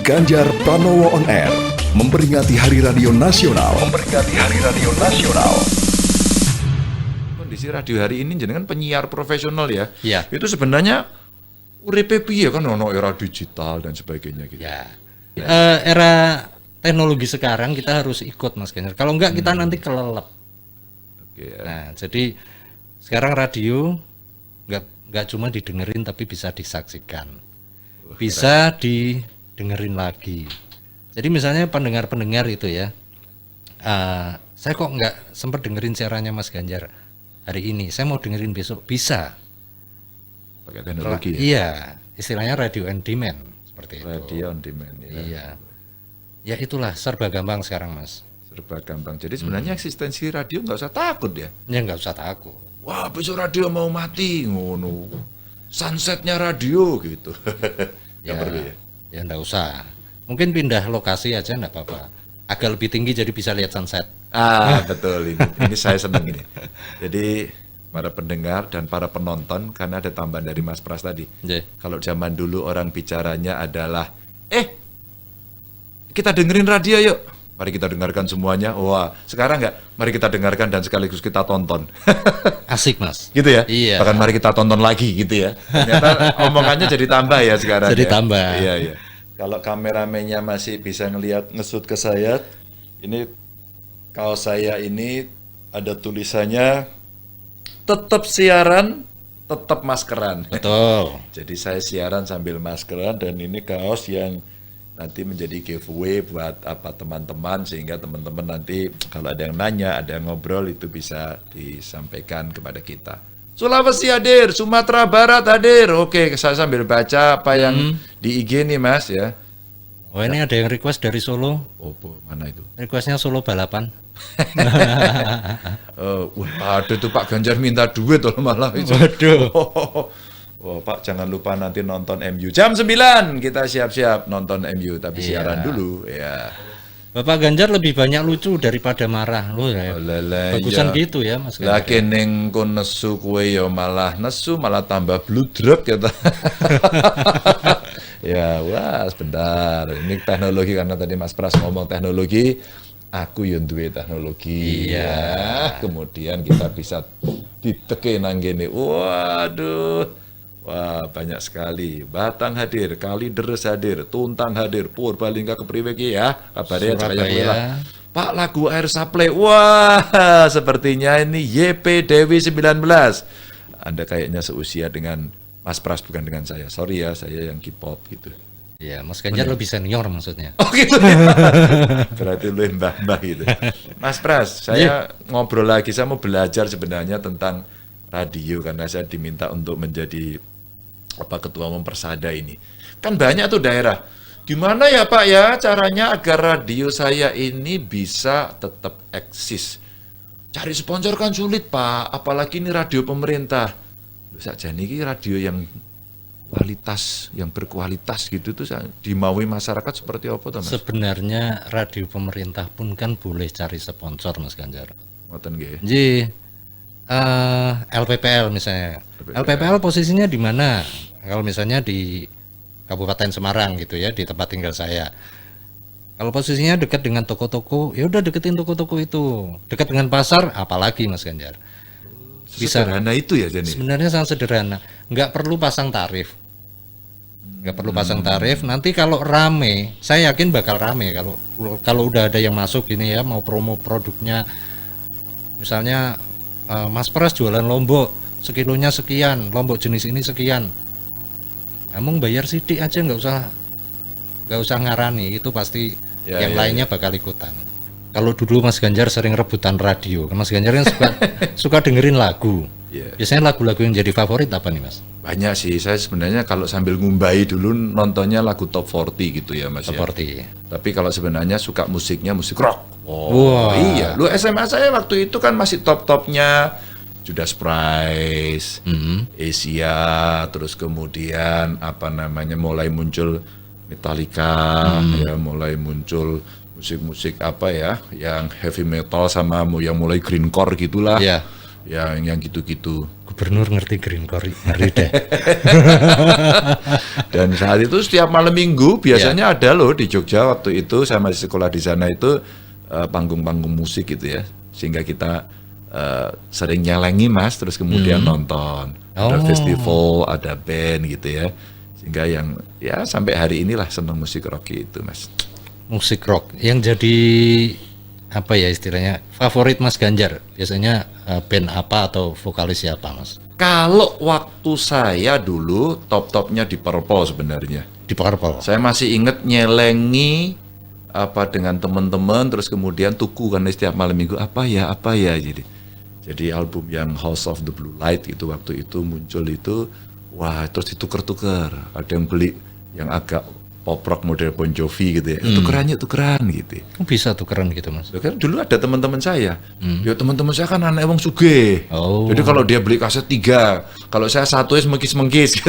Ganjar Pranowo on Air memperingati Hari Radio Nasional. Kondisi radio hari ini jenengan penyiar profesional ya. Iya. Itu sebenarnya uripe piye kan ono era digital dan sebagainya gitu. Ya. Era teknologi sekarang kita harus ikut Mas Ganjar. Kalau enggak kita nanti kelelep. Oke ya. Nah, jadi sekarang radio enggak cuma didengerin tapi bisa disaksikan. Bisa didengerin lagi. Jadi misalnya pendengar-pendengar itu ya. Saya kok enggak sempat dengerin siarannya Mas Ganjar hari ini. Saya mau dengerin besok, bisa. Pakai teknologi ya. Iya, istilahnya radio on demand seperti itu. Radio on demand ya. Iya. Ya itulah serba gampang sekarang Mas. Serba gampang. Jadi sebenarnya eksistensi radio nggak usah takut ya. Ya nggak usah takut. Wah, besok radio mau mati ngono. Sunsetnya radio gitu. Nggak perlu ya. Ya nggak usah. Mungkin pindah lokasi aja nggak apa-apa. Agak lebih tinggi jadi bisa lihat sunset. Betul ini. Ini saya senang ini. Jadi para pendengar dan para penonton, karena ada tambahan dari Mas Pras tadi. Yeah. Kalau zaman dulu orang bicaranya adalah, kita dengerin radio yuk. Mari kita dengarkan semuanya. Wah, sekarang enggak. Mari kita dengarkan dan sekaligus kita tonton. Asik Mas. Gitu ya? Iya. Bahkan mari kita tonton lagi gitu ya. Ternyata omongannya jadi tambah ya sekarang. Jadi ya? tambah. Iya, iya. Kalau kameramennya masih bisa ngesut ke saya, ini kaos saya ini ada tulisannya tetap siaran, tetap maskeran. Betul. Jadi saya siaran sambil maskeran dan ini kaos yang nanti menjadi giveaway buat teman-teman, sehingga teman-teman nanti kalau ada yang nanya, ada yang ngobrol itu bisa disampaikan kepada kita. Sulawesi hadir, Sumatera Barat hadir. Oke, saya sambil baca apa yang di IG nih Mas ya. Oh ini ada yang request dari Solo. Oh, mana itu? Requestnya Solo balapan. Ada tuh Pak Ganjar minta duit loh malah itu. Waduh. Oh, Pak jangan lupa nanti nonton MU jam 9 kita siap-siap nonton MU tapi siaran dulu ya. Bapak Ganjar lebih banyak lucu daripada marah loh ya. Bagusan iya. gitu ya Mas Ganjar. Lagi ning kon nesu kue ya malah nesu malah tambah bludruk gitu. Ya, wah sebentar. Ini teknologi karena tadi Mas Pras ngomong teknologi, aku yang duwe teknologi. Iya. Ya, kemudian kita bisa diteke nang kene. Waduh. Wah, banyak sekali. Batang hadir, Kalideres hadir, Tuntang hadir, Purbalingga kepriwe ki ya. Kabarnya Surabaya. Pak lagu air supply. Wah, sepertinya ini YP Dewi 19. Anda kayaknya seusia dengan Mas Pras, bukan dengan saya. Sorry ya, saya yang K-pop gitu. Iya, Mas Ganjar lebih senior maksudnya. Oh gitu ya. Berarti lu mbah-mbah gitu. Mas Pras, saya ngobrol lagi, saya mau belajar sebenarnya tentang radio karena saya diminta untuk menjadi ketua umum Persada ini. Kan banyak tuh daerah. Gimana ya Pak ya caranya agar radio saya ini bisa tetap eksis? Cari sponsor kan sulit Pak, apalagi ini radio pemerintah. Loh sakjane iki radio yang kualitas, yang berkualitas gitu tuh dimaui masyarakat seperti apa tuh Mas? Sebenarnya radio pemerintah pun kan boleh cari sponsor Mas Ganjar. Ngoten nggih. Jadi LPPL misalnya. LPPL posisinya di mana? Kalau misalnya di Kabupaten Semarang gitu ya, di tempat tinggal saya. Kalau posisinya dekat dengan toko-toko, ya udah deketin toko-toko itu. Dekat dengan pasar, apalagi Mas Ganjar. Bisa. Sederhana itu ya jadi. Sebenarnya sangat sederhana. Nggak perlu pasang tarif. Nggak perlu pasang tarif. Nanti kalau rame, saya yakin bakal rame kalau udah ada yang masuk gini ya, mau promo produknya. Misalnya Mas Pras jualan lombok, sekilonya sekian, lombok jenis ini sekian. Kamu bayar sidik aja, nggak usah ngarani, itu pasti yang lainnya bakal ikutan. Kalau dulu Mas Ganjar sering rebutan radio, Mas Ganjar kan suka dengerin lagu. Biasanya lagu-lagu yang jadi favorit apa nih Mas? Banyak sih, saya sebenarnya kalau sambil ngumbai dulu nontonnya lagu top 40 gitu ya Mas. Top 40. Tapi kalau sebenarnya suka musiknya musik rock. Wah. Iya, lu SMA saya waktu itu kan masih top-topnya Judas Priest, Asia, terus kemudian mulai muncul Metallica, ya mulai muncul musik-musik yang heavy metal sama yang mulai grindcore gitulah. Iya. Yang gitu-gitu. Gubernur ngerti Green Core, ngeri deh. Dan saat itu setiap malam minggu biasanya ada loh di Jogja waktu itu saya masih sekolah di sana itu panggung-panggung musik gitu ya. Sehingga kita sering nyelengi Mas, terus kemudian nonton. Ada festival, ada band gitu ya. Sehingga yang ya sampai hari inilah senang musik rock itu Mas. Musik rock yang jadi apa ya istilahnya favorit Mas Ganjar biasanya band apa atau vokalis siapa Mas? Kalau waktu saya dulu top-topnya di Purple sebenarnya. Di Purple. Saya masih inget nyelengi apa dengan teman-teman terus kemudian tuku kan setiap malam minggu apa ya jadi album yang House of the Blue Light itu waktu itu muncul itu wah terus ditukar-tukar ada yang beli yang agak pop rock model Bon Jovi gitu ya tukeran gitu. Bisa tukeran gitu Mas? Kan dulu ada teman-teman saya, ya teman-teman saya kan anak wong sugih. Jadi kalau dia beli kaset 3, kalau saya satu semengkis-mengkis.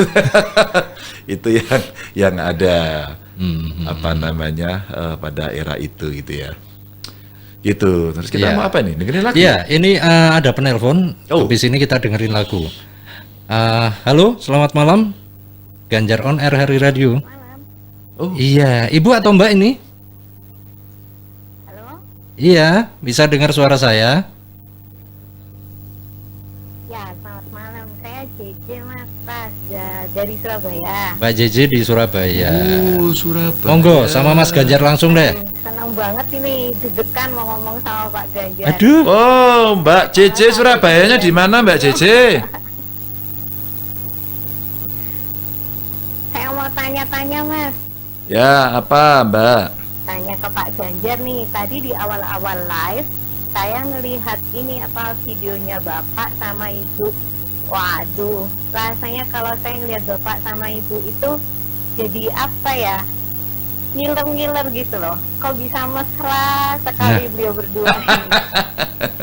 Itu yang ada apa namanya pada era itu gitu ya. Gitu. Terus kita mau apa nih? Dengerin lagu? Iya, ini ada penelpon. Habis ini kita dengerin lagu. Halo, selamat malam. Ganjar on Air Hari Radio. Oh. Iya, Ibu atau Mbak ini? Halo? Iya, bisa dengar suara saya? Ya, selamat malam. Saya JJ Mas Pas dari Surabaya. Mbak JJ di Surabaya. Surabaya. Monggo, sama Mas Ganjar langsung deh. Senang banget ini deg-degan mau ngomong sama Pak Ganjar. Aduh. Oh, Mbak JJ Surabayanya di mana Mbak JJ? Saya mau tanya-tanya Mas. Ya, apa Mbak? Tanya ke Pak Ganjar nih. Tadi di awal-awal live saya ngelihat ini apa videonya Bapak sama Ibu. Waduh, rasanya kalau saya ngelihat Bapak sama Ibu itu jadi apa ya? Ngiler-ngiler gitu loh. Kok bisa mesra sekali beliau berdua ini.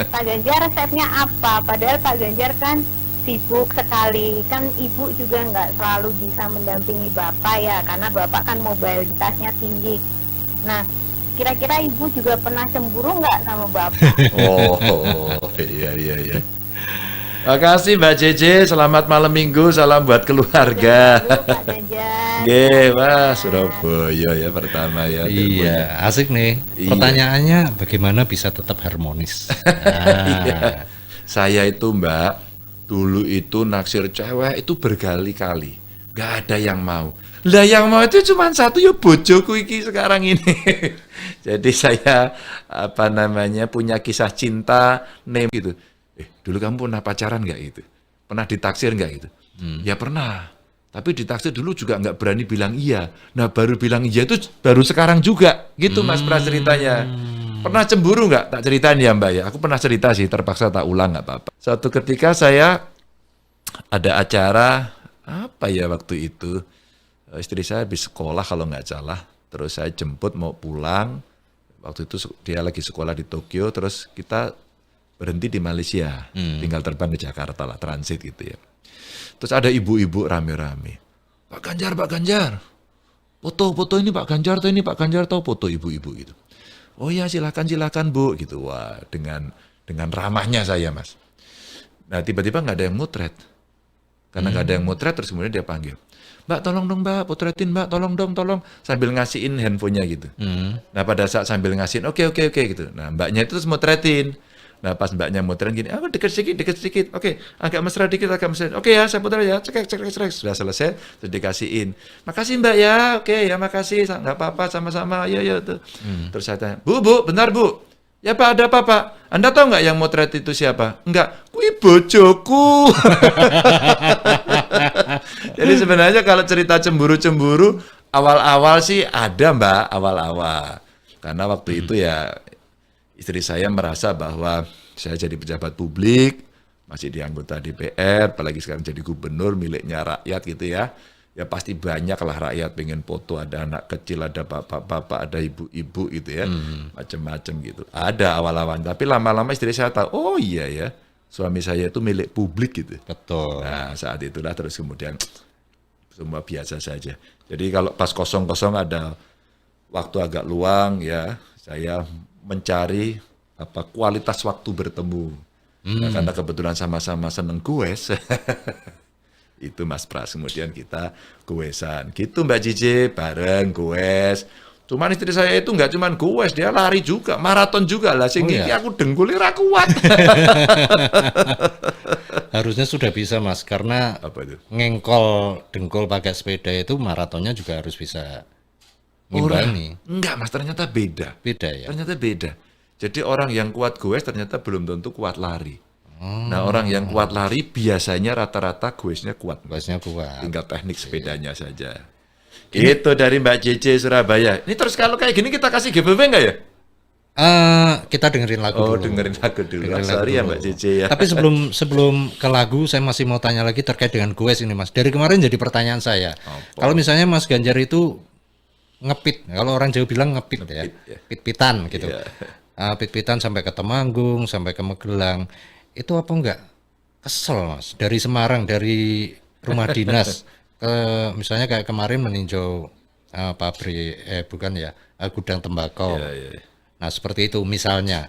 Pak Ganjar resepnya apa? Padahal Pak Ganjar kan sibuk sekali, kan Ibu juga nggak selalu bisa mendampingi Bapak ya, karena Bapak kan mobilitasnya tinggi. Nah, kira-kira Ibu juga pernah cemburu nggak sama Bapak? Oh, iya. Makasih Mbak JJ, selamat malam minggu, salam buat keluarga. Pak Ganjar. Wah Surabaya ya pertama ya. Iya, asik nih. Iya. Pertanyaannya bagaimana bisa tetap harmonis? Iya. Saya itu Mbak, dulu itu naksir cewek itu berkali-kali, gak ada yang mau. Lah yang mau itu cuma satu ya bojoku iki sekarang ini. Jadi saya apa namanya punya kisah cinta gitu. Dulu kamu pernah pacaran nggak gitu? Pernah ditaksir nggak gitu? Ya pernah. Tapi ditaksir dulu juga nggak berani bilang iya. Nah baru bilang iya itu baru sekarang juga gitu Mas Pras ceritanya. Pernah cemburu nggak? Tak ceritain ya Mbak ya. Aku pernah cerita sih, terpaksa tak ulang nggak apa-apa. Suatu ketika saya ada acara apa ya waktu itu, istri saya habis sekolah kalau nggak salah, terus saya jemput mau pulang. Waktu itu dia lagi sekolah di Tokyo, terus kita berhenti di Malaysia, tinggal terbang ke Jakarta lah, transit gitu ya. Terus ada ibu-ibu rame-rame, Pak Ganjar, foto ini Pak Ganjar tahu foto ibu-ibu gitu. Oh ya silakan Bu gitu. Wah dengan ramahnya saya Mas. Nah tiba-tiba nggak ada yang motret. Karena nggak ada yang motret terus kemudian dia panggil. Mbak tolong dong Mbak, potretin Mbak, tolong sambil ngasihin handphonenya gitu. Nah pada saat sambil ngasihin oke gitu. Nah mbaknya itu terus motretin. Nah pas mbaknya motretin gini, dekat sedikit. Oke, agak mesra dikit. Oke ya, saya putar ya, cek. Sudah selesai, terus dikasihin. Makasih mbak ya, oke ya makasih, nggak apa-apa sama-sama, ya tuh. Terus saya tanya, Bu, bentar Bu. Ya Pak, ada apa Pak? Anda tahu nggak yang motret itu siapa? Enggak, kui bojoku. Jadi sebenarnya kalau cerita cemburu, awal-awal sih ada Mbak, awal-awal. Karena waktu itu ya istri saya merasa bahwa saya jadi pejabat publik, masih di anggota DPR, apalagi sekarang jadi gubernur miliknya rakyat gitu ya. Ya pasti banyak lah rakyat pengen foto, ada anak kecil, ada bapak-bapak, ada ibu-ibu gitu ya, macam-macam gitu. Ada awal-awal, tapi lama-lama istri saya tahu, oh iya ya, suami saya itu milik publik gitu. Betul. Nah saat itulah terus kemudian semua biasa saja. Jadi kalau pas kosong-kosong ada waktu agak luang ya, saya mencari kualitas waktu bertemu Nah, karena kebetulan sama-sama seneng goes, itu Mas Pras. Kemudian kita goesan. Gitu Mbak Cici, bareng goes. Cuman istri saya itu nggak cuman goes, dia lari juga, maraton juga lah. Sehingga iya? aku dengkulnya ra kuat. Harusnya sudah bisa Mas, karena Apa itu? ngengkol dengkul pakai sepeda itu maratonnya juga harus bisa ngimbangi. Enggak Mas, ternyata beda. Beda ya. Ternyata beda. Jadi orang yang kuat goes ternyata belum tentu kuat lari. Nah, orang yang kuat lari biasanya rata-rata goesnya kuat. Gasnya kuat. Tinggal teknik sepedanya saja. Itu dari Mbak Cici Surabaya. Ini terus kalau kayak gini kita kasih giveaway nggak ya? Kita dengerin lagu Oh, dulu. dengerin lagu dulu. Dengerin lagu Sorry ya dulu. Mbak Cici ya. Tapi sebelum ke lagu, saya masih mau tanya lagi terkait dengan goes ini Mas. Dari kemarin jadi pertanyaan saya. Kalau misalnya Mas Ganjar itu ngepit, kalau orang Jawa bilang ngepit ya, ya. pit-pitan gitu. Iya. Pit-pitan sampai ke Temanggung, sampai ke Magelang, itu apa enggak kesel Mas? Dari Semarang, dari rumah dinas ke misalnya kayak kemarin meninjau pabrik, bukan ya, gudang tembakau. Iya. Nah seperti itu misalnya,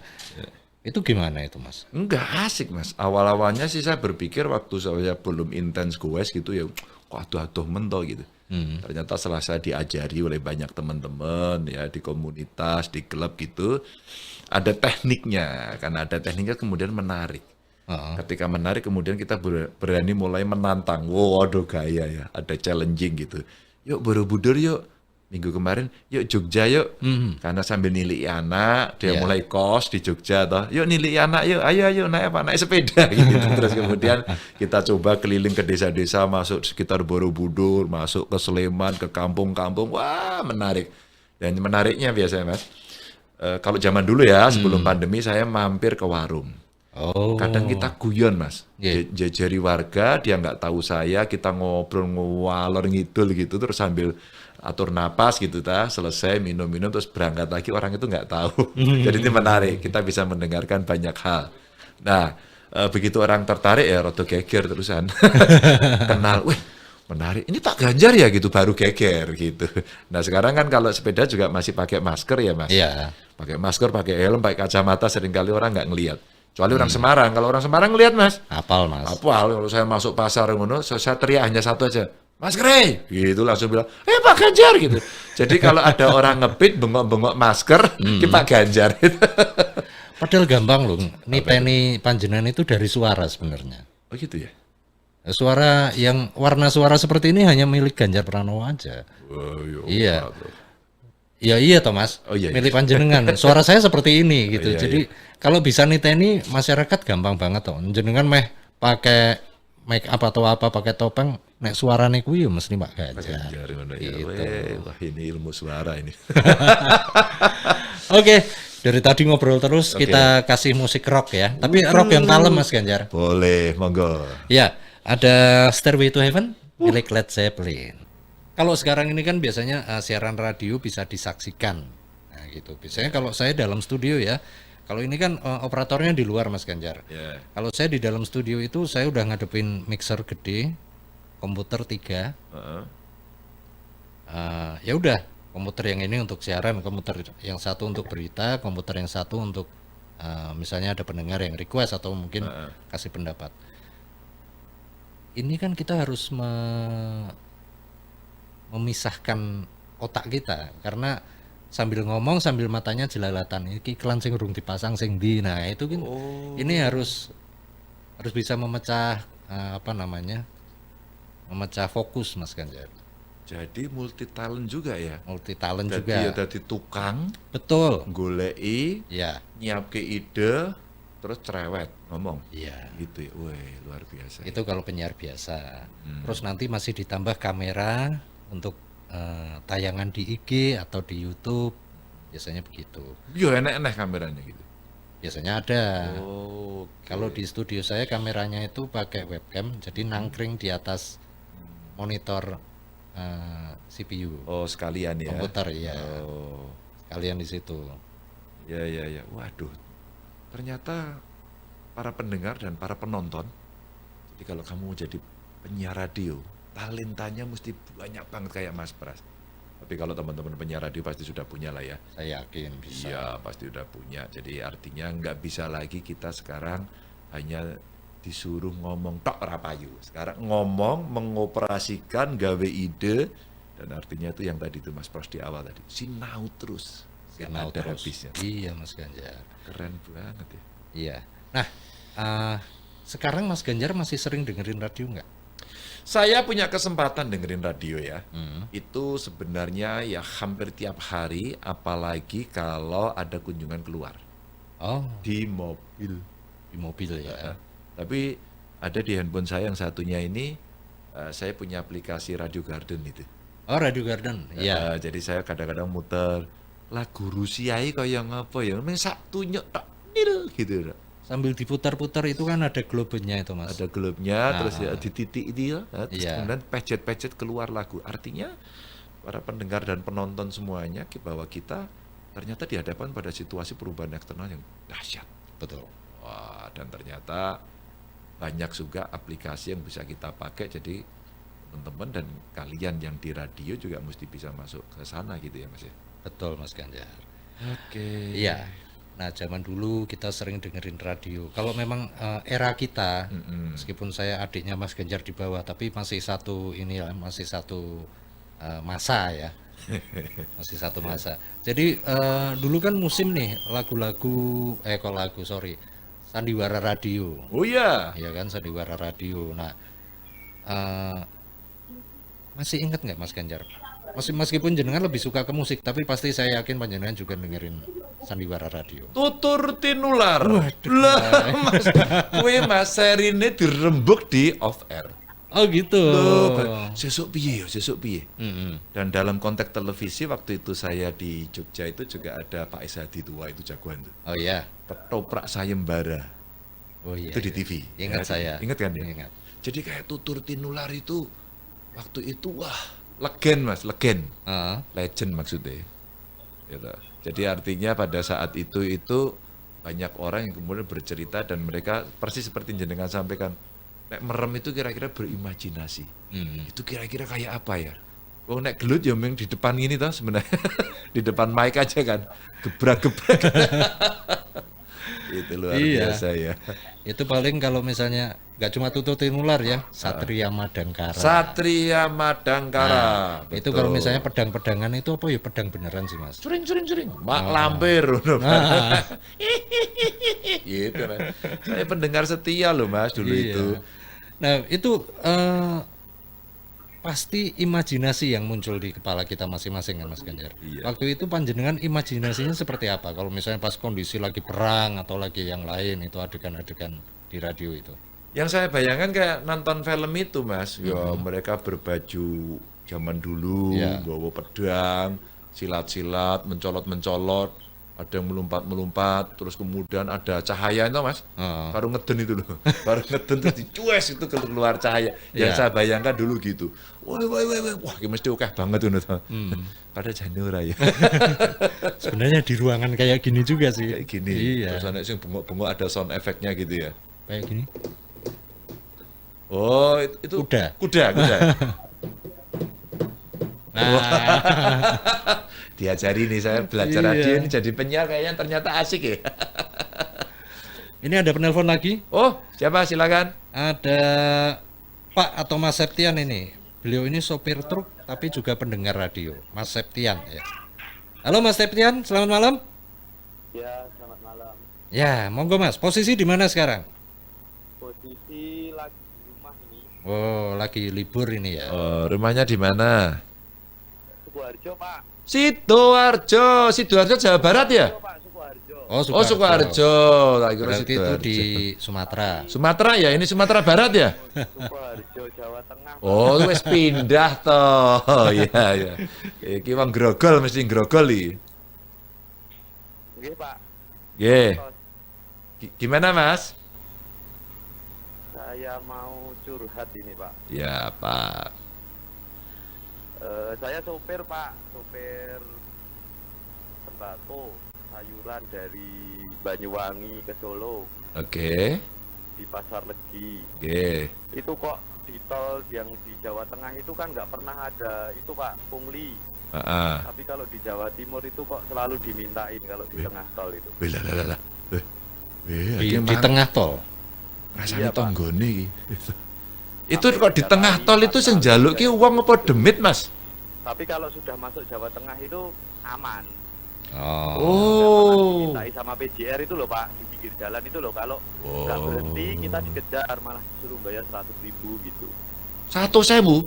itu gimana itu Mas? Enggak asik Mas. Awal-awalnya sih saya berpikir waktu saya belum intens goes gitu ya, kok aduh-aduh mentok gitu. Ternyata setelah saya diajari oleh banyak teman-teman ya di komunitas, di klub gitu, ada tekniknya. Karena ada tekniknya kemudian menarik. Ketika menarik kemudian kita berani mulai menantang. Wow, waduh gaya ya, ada challenging gitu. Yuk Borobudur yuk. Minggu kemarin yuk Jogja yuk. Karena sambil nilai anak, dia mulai kos di Jogja toh. Yuk nilai anak yuk, ayo naik apa? Naik sepeda gitu. Terus kemudian kita coba keliling ke desa-desa, masuk sekitar Borobudur, masuk ke Sleman, ke kampung-kampung. Wah, menarik. Dan menariknya biasanya Mas, kalau zaman dulu ya, sebelum pandemi saya mampir ke warung. Oh, Kadang kita guyon Mas, Iya. jajari warga, dia nggak tahu saya, kita ngobrol ngawalor ngidul gitu, terus sambil atur napas gitu selesai minum-minum terus berangkat lagi, orang itu nggak tahu. Jadi ini menarik, kita bisa mendengarkan banyak hal. Nah, begitu orang tertarik ya rodo geger terusan. Kenal, wih menarik, ini Pak Ganjar ya gitu, baru geger gitu. Nah sekarang kan kalau sepeda juga masih pakai masker ya Mas. iya. Pakai masker, pakai helm, pakai kacamata, seringkali orang nggak ngelihat. Kecuali orang Semarang. Kalau orang Semarang ngelihat Mas. Hafal Mas. Apa kalau saya masuk pasar ngono, saya teriak hanya satu aja. Mas Grey, gitu langsung bilang, Pak Ganjar gitu. Jadi kalau ada orang ngepit bengok-bengok masker, di Pak Ganjar. Padahal gampang loh, niteni panjenengan itu dari suara sebenarnya. Oh gitu ya? Suara yang warna suara seperti ini hanya milik Ganjar Pranowo aja. Oh, Iya. Ya iya Thomas, Oh, iya. milik panjenengan. Suara saya seperti ini gitu. Iya, Jadi kalau bisa niteni masyarakat gampang banget toh. Jenengan meh pakai make up atau apa pakai topeng, nek suarane kuwi ya mesti Pak Ganjar. Ganjar ngono ya. Gitu. Wah ini ilmu suara ini. Oke, dari tadi ngobrol terus kita kasih musik rock ya. Tapi rock yang kalem Mas Ganjar. Boleh, monggo. Ya, ada Stairway to Heaven milik Led Zeppelin. Kalau sekarang ini kan biasanya siaran radio bisa disaksikan. Nah, gitu. Biasanya kalau saya dalam studio ya. Kalau ini kan operatornya di luar Mas Ganjar. Ya. Kalau saya di dalam studio itu saya udah ngadepin mixer gede, komputer 3. Heeh. Ya udah, komputer yang ini untuk siaran, komputer yang satu untuk berita, komputer yang satu untuk misalnya ada pendengar yang request atau mungkin kasih pendapat. Ini kan kita harus memisahkan otak kita karena sambil ngomong sambil matanya jelalatan, iki iklan sing urung dipasang sing ndi. Nah itu kan ini harus bisa memecah memecah fokus Mas Ganjar, Jadi multi talent juga ya. multi talent Jadi juga. ya dadi tukang, Betul goleki, ya. nyiapke ide, terus cerewet ngomong. Iya, Gitu ya. Wih, luar biasa. itu kalau penyiar biasa. Terus nanti masih ditambah kamera untuk tayangan di IG atau di YouTube, biasanya begitu. Yo enek-enek kameranya gitu. Biasanya ada. Oh, Kalau di studio saya kameranya itu pakai webcam, jadi nangkring di atas monitor CPU oh sekalian ya. komputer ya. Oh, Kalian di situ. ya. Waduh, ternyata para pendengar dan para penonton. Jadi kalau kamu jadi penyiar radio, talentanya mesti banyak banget kayak Mas Pras. Tapi kalau teman-teman penyiar radio pasti sudah punya lah ya. Saya yakin bisa. Iya, pasti udah punya. Jadi artinya nggak bisa lagi kita sekarang hanya disuruh ngomong tok ora payu. Sekarang ngomong, mengoperasikan, gawe ide, dan artinya itu yang tadi itu Mas Pros di awal tadi, sinau terus, nggak Sinau ada terus. habisnya. Iya Mas Ganjar. Keren banget ya. Iya. Nah, sekarang Mas Ganjar masih sering dengerin radio nggak? Saya punya kesempatan dengerin radio ya. Hmm. Itu sebenarnya ya hampir tiap hari, apalagi kalau ada kunjungan keluar Oh, di mobil. di mobil ya. Tapi ada di handphone saya yang satunya ini, saya punya aplikasi Radio Garden itu. Oh, Radio Garden. Iya. Jadi saya kadang-kadang muter lagu Rusia ini kayak apa ya, memang satunya tak nil gitu. Sambil diputar-putar itu kan ada globenya itu Mas. Ada globnya, terus ya Ah. di titik itu ya, terus Iya. kemudian pecet-pecet keluar lagu. Artinya para pendengar dan penonton semuanya bahwa kita ternyata dihadapkan pada situasi perubahan eksternal yang dahsyat. Betul. Wah, dan ternyata banyak juga aplikasi yang bisa kita pakai, jadi teman-teman dan kalian yang di radio juga mesti bisa masuk ke sana gitu ya Mas ya. Betul Mas Ganjar. Oke. Iya. Nah, zaman dulu kita sering dengerin radio. Kalau memang era kita, meskipun saya adiknya Mas Ganjar di bawah, tapi masih satu ini ya, masih satu masa ya. Masih satu masa. Jadi dulu kan musim nih lagu-lagu sandiwara radio. Oh iya. Ya kan, sandiwara radio. Nah, masih ingat nggak Mas Ganjar? Meskipun jenengan lebih suka ke musik, tapi pasti saya yakin panjenengan juga dengerin sandiwara radio. Tutur tinular. Lah, Mas, kue Mas serine dirembuk di off air. Oh gitu. Loh, sesuk piye ya, sesuk piye. Mm-mm. Dan dalam konteks televisi waktu itu saya di Jogja itu juga ada Pak Ishadi tua itu jagoan tuh. Oh iya. Ketoprak sayembara. Oh iya. Itu di iya. TV. Ingat Ya, saya. Ingat kan ya? Ingat. Jadi kayak tutur tinular itu waktu itu wah, legend Mas, legend. Ah, Legend maksudnya. Gitu. Jadi artinya pada saat itu banyak orang yang kemudian bercerita dan mereka persis seperti jenengan sampaikan, nek merem itu kira-kira berimajinasi. Itu kira-kira kayak apa ya? Oh nek gelut ya memang di depan ini toh sebenarnya. Di depan mic aja kan. Gebrak-gebrak. Itu luar Iya. biasa ya. itu paling kalau misalnya nggak cuma tutur tinular ya, Satria Madangkara. Satria Madangkara. Nah, itu kalau misalnya pedang-pedangan itu apa ya, pedang beneran sih Mas. sering. Mak lampir. Gitu kan. Saya pendengar setia loh Mas dulu Iya. itu. Nah, itu pasti imajinasi yang muncul di kepala kita masing-masing kan Mas Ganjar. Iya. Waktu itu panjenengan imajinasinya seperti apa? Kalau misalnya pas kondisi lagi perang atau lagi yang lain, itu adegan-adegan di radio itu. Yang saya bayangkan kayak nonton film itu Mas. Ya mereka berbaju zaman dulu, Iya. bawa pedang, silat-silat, mencolot-mencolot, ada yang melompat-melompat, terus kemudian ada cahaya itu Mas. Heeh. Baru ngeden itu loh. Baru ngeden terus dicues itu keluar cahaya. Yang Iya. saya bayangkan dulu gitu. Wah, ini mesti oke banget itu. Pada janura ya. Sebenarnya di ruangan kayak gini juga sih. Kayak gini. Iya. Terus ada yang bengok-bengok ada sound efeknya gitu ya. Kayak gini. Oh, itu Kuda. Kuda. Nah, Diajari nih saya belajar Iya. radio ini jadi penyiar kayaknya ternyata asik ya. ini ada penelpon lagi. Oh, siapa silakan. Ada Pak atau Mas Septian ini. Beliau ini sopir truk tapi juga pendengar radio. Mas Septian ya. Halo Mas Septian, selamat malam. Ya, selamat malam. Ya, monggo Mas. Posisi di mana sekarang? Posisi lagi di rumah ini, Oh, lagi libur ini ya. Oh, rumahnya di mana? Sukoharjo, Pak. Sidoarjo Jawa Barat ya? Oh, Pak, Sukoharjo. Oh, Oh, Sukoharjo. Tak kira Berarti itu Sidoarjo. di Sumatera. Sumatera ya, ini Sumatera Barat ya? Sukoharjo, Jawa Tengah. Oh, wis pindah toh. Oh, iya iya. Iki wong grogol mesti grogol iki. Nggih, Pak. Nggih. Gimana, Mas? Saya mau curhat ini, Pak. Ya, Pak. Saya sopir, Pak. Sopir sembako sayuran dari Banyuwangi ke Solo Oke. di Pasar Legi. Oke. Itu kok di tol yang di Jawa Tengah itu kan nggak pernah ada itu, Pak, pungli. Heeh. Tapi kalau di Jawa Timur itu kok selalu dimintain kalau di tengah tol itu. Lah. Di tengah tol. Rasane Iya, Pak. tonggone iki. Itu Sampai kok di 3 tengah kali, tol 4 itu sing kali, njaluk ki ya. wong apa demit, Mas? Tapi kalau sudah masuk Jawa Tengah itu aman. Oh. Dimintai sama PJR itu loh Pak, di pinggir jalan itu loh, kalau nggak berhenti kita dikejar malah disuruh bayar 100.000 gitu. 100.000.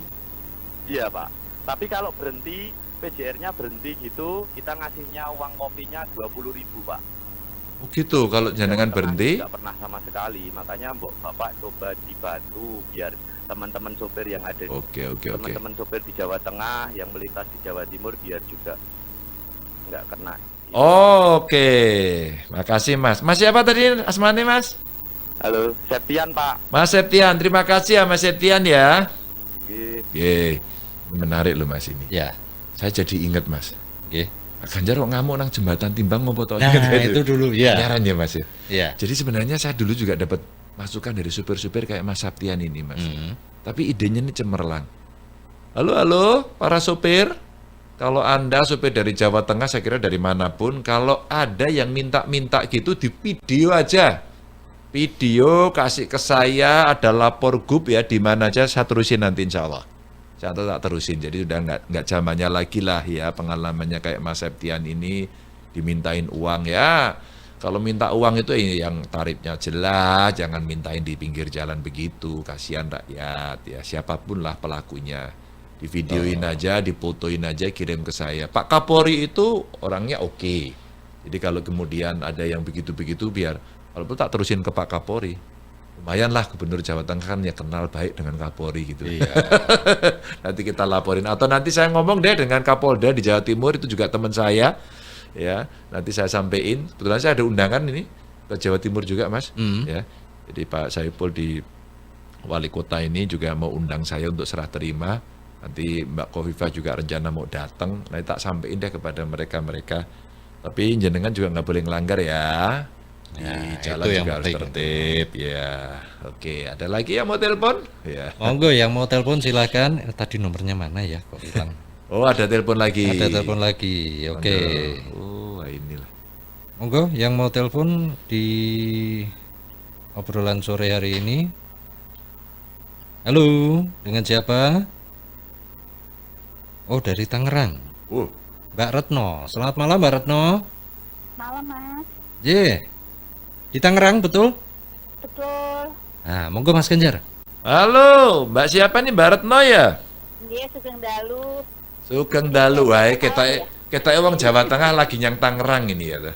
Iya Pak. Tapi kalau berhenti PJR-nya berhenti gitu, kita ngasihnya uang kopinya 20.000 Pak. Oh gitu, kalau jenengan Jawa Tengah berhenti. nggak pernah sama sekali, makanya Bapak coba dibantu biar teman-teman sopir yang ada di Oke. teman-teman sopir di Jawa Tengah yang melintas di Jawa Timur biar juga nggak kena. Oke. Makasih, Mas. Mas siapa tadi asmane, Mas? Halo, Septian Pak. Mas Septian, terima kasih ya Mas Septian ya. Oke. Ye, menarik loh Mas ini. Ya, Saya jadi inget Mas. oke. Pak Ganjar kok ngamuk nang jembatan timbang ngopo toh? Nah, Inget itu dulu ya. Nyaran ya Mas ya. Ya. Jadi sebenarnya saya dulu juga dapat masukan dari supir-supir kayak Mas Septian ini Mas. Tapi idenya ini cemerlang. Halo para supir. Kalau Anda supir dari Jawa Tengah, saya kira dari manapun, kalau ada yang minta-minta gitu di video aja. Video kasih ke saya, ada lapor grup ya, di mana aja saya terusin nanti insya Allah. Saya tak terusin, jadi udah nggak zamannya lagi lah ya pengalamannya kayak Mas Septian ini dimintain uang ya. Kalau minta uang itu yang tarifnya jelas, jangan mintain di pinggir jalan begitu, kasihan rakyat ya, siapapun lah pelakunya. Di videoin aja, difotoin aja, kirim ke saya. Pak Kapolri itu orangnya oke. Jadi kalau kemudian ada yang begitu-begitu biar, walaupun tak terusin ke Pak Kapolri. Lumayan lah Gubernur Jawa Tengah kan ya kenal baik dengan Kapolri gitu. Iya. Nanti kita laporin. Atau nanti saya ngomong deh dengan Kapolda di Jawa Timur, itu juga teman saya. Ya, nanti saya sampein. Kebetulan saya ada undangan ini ke Jawa Timur juga Mas. Ya, jadi Pak Saiful di Wali Kota ini juga mau undang saya untuk serah terima. Nanti Mbak Khofifah juga rencana mau datang. Nanti tak sampein deh kepada mereka-mereka. Tapi jenengan juga nggak boleh ngelanggar ya. Di Ya, jalan itu yang juga harus penting. tertib ya. Oke, ada lagi yang mau telepon? Ya. Monggo yang mau telepon silakan. Tadi nomornya mana ya? Kok hilang? Oh, ada telepon lagi. Ada telepon lagi. Oke. Oh, inilah. Monggo yang mau telepon di obrolan sore hari ini. Halo, dengan siapa? Oh, dari Tangerang. Mbak Retno. Selamat malam Mbak Retno. Malam Mas. Ye. Di Tangerang betul? Betul. Nah, monggo Mas Ganjar. Halo, Mbak siapa nih? Mbak Retno ya? Dia Sugeng Dalu. Sugeng Dalu wae kita wong Jawa Tengah lagi nyang Tangerang ini ya.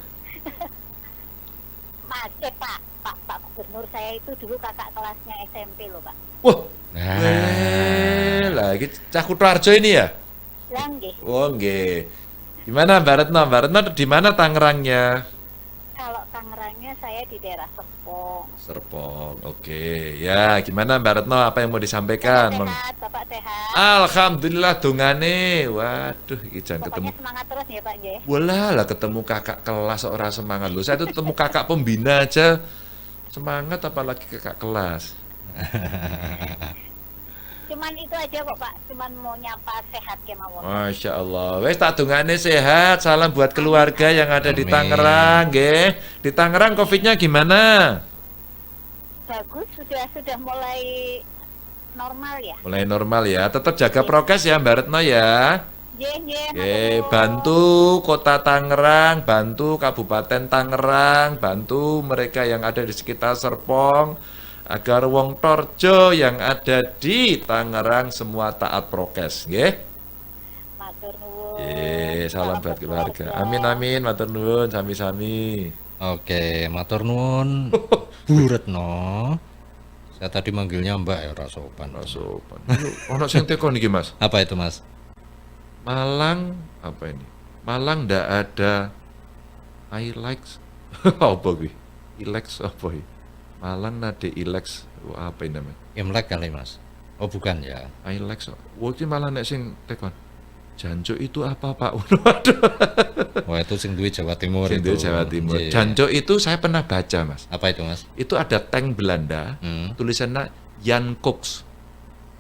Mas, Pak Gubernur saya itu dulu kakak kelasnya SMP loh Pak. Wah, Nah, lagi Cah Kutoarjo ini ya? Lah nggih. Oh, nggih. Gimana Mbak Retno? Mbak Retno di mana Tangerangnya? Kalau Tangerangnya saya di daerah Serpong. Serpong. Oke. Ya, gimana Mbak Retno? Apa yang mau disampaikan? Sehat, Bapak sehat. Alhamdulillah dongane. Waduh, iki jan ketemu. Pokoknya semangat terus ya Pak Nggih. Walah lah ketemu kakak kelas orang semangat loh. Saya tuh ketemu kakak pembina aja semangat, apalagi kakak kelas. Cuman itu aja kok Pak, cuman mau nyapa sehat kemawon. Masya Allah. Wes tak dongane sehat. Salam buat keluarga yang ada di Amin. Tangerang, nggih. Di Tangerang Covid-nya gimana? Bagus, sudah mulai normal ya. Mulai normal ya. Tetap jaga prokes ya Mbak Retno ya. Nggih, Oke, bantu Kota Tangerang, bantu Kabupaten Tangerang, bantu mereka yang ada di sekitar Serpong agar wong Torjo yang ada di Tangerang semua taat prokes, nggih. Matur nuwun. Salam buat keluarga. Amin amin, matur nuwun sami-sami. oke, matur nuwun Bu Retno. Saya tadi manggilnya Mbak ya, ora sopan. Sopan. Ono sing tekon iki, Mas. Apa itu, Mas? Malang apa ini? Malang ndak ada ilex. Apa kuwi? Ilex apa iki? Malang nade ilex. Wah, apa ini namanya? Imlek kali, Mas. Oh, bukan ya. Ilex. Wah, iki malah nek sing tekon. Jancuk itu apa, Pak? Waduh. Wah, itu sing duwe Jawa Timur Sing itu. duwe Jawa Timur. Iya. Jancuk itu saya pernah baca, Mas. Apa itu, Mas? Itu ada tank Belanda, tulisannya Jan Koks.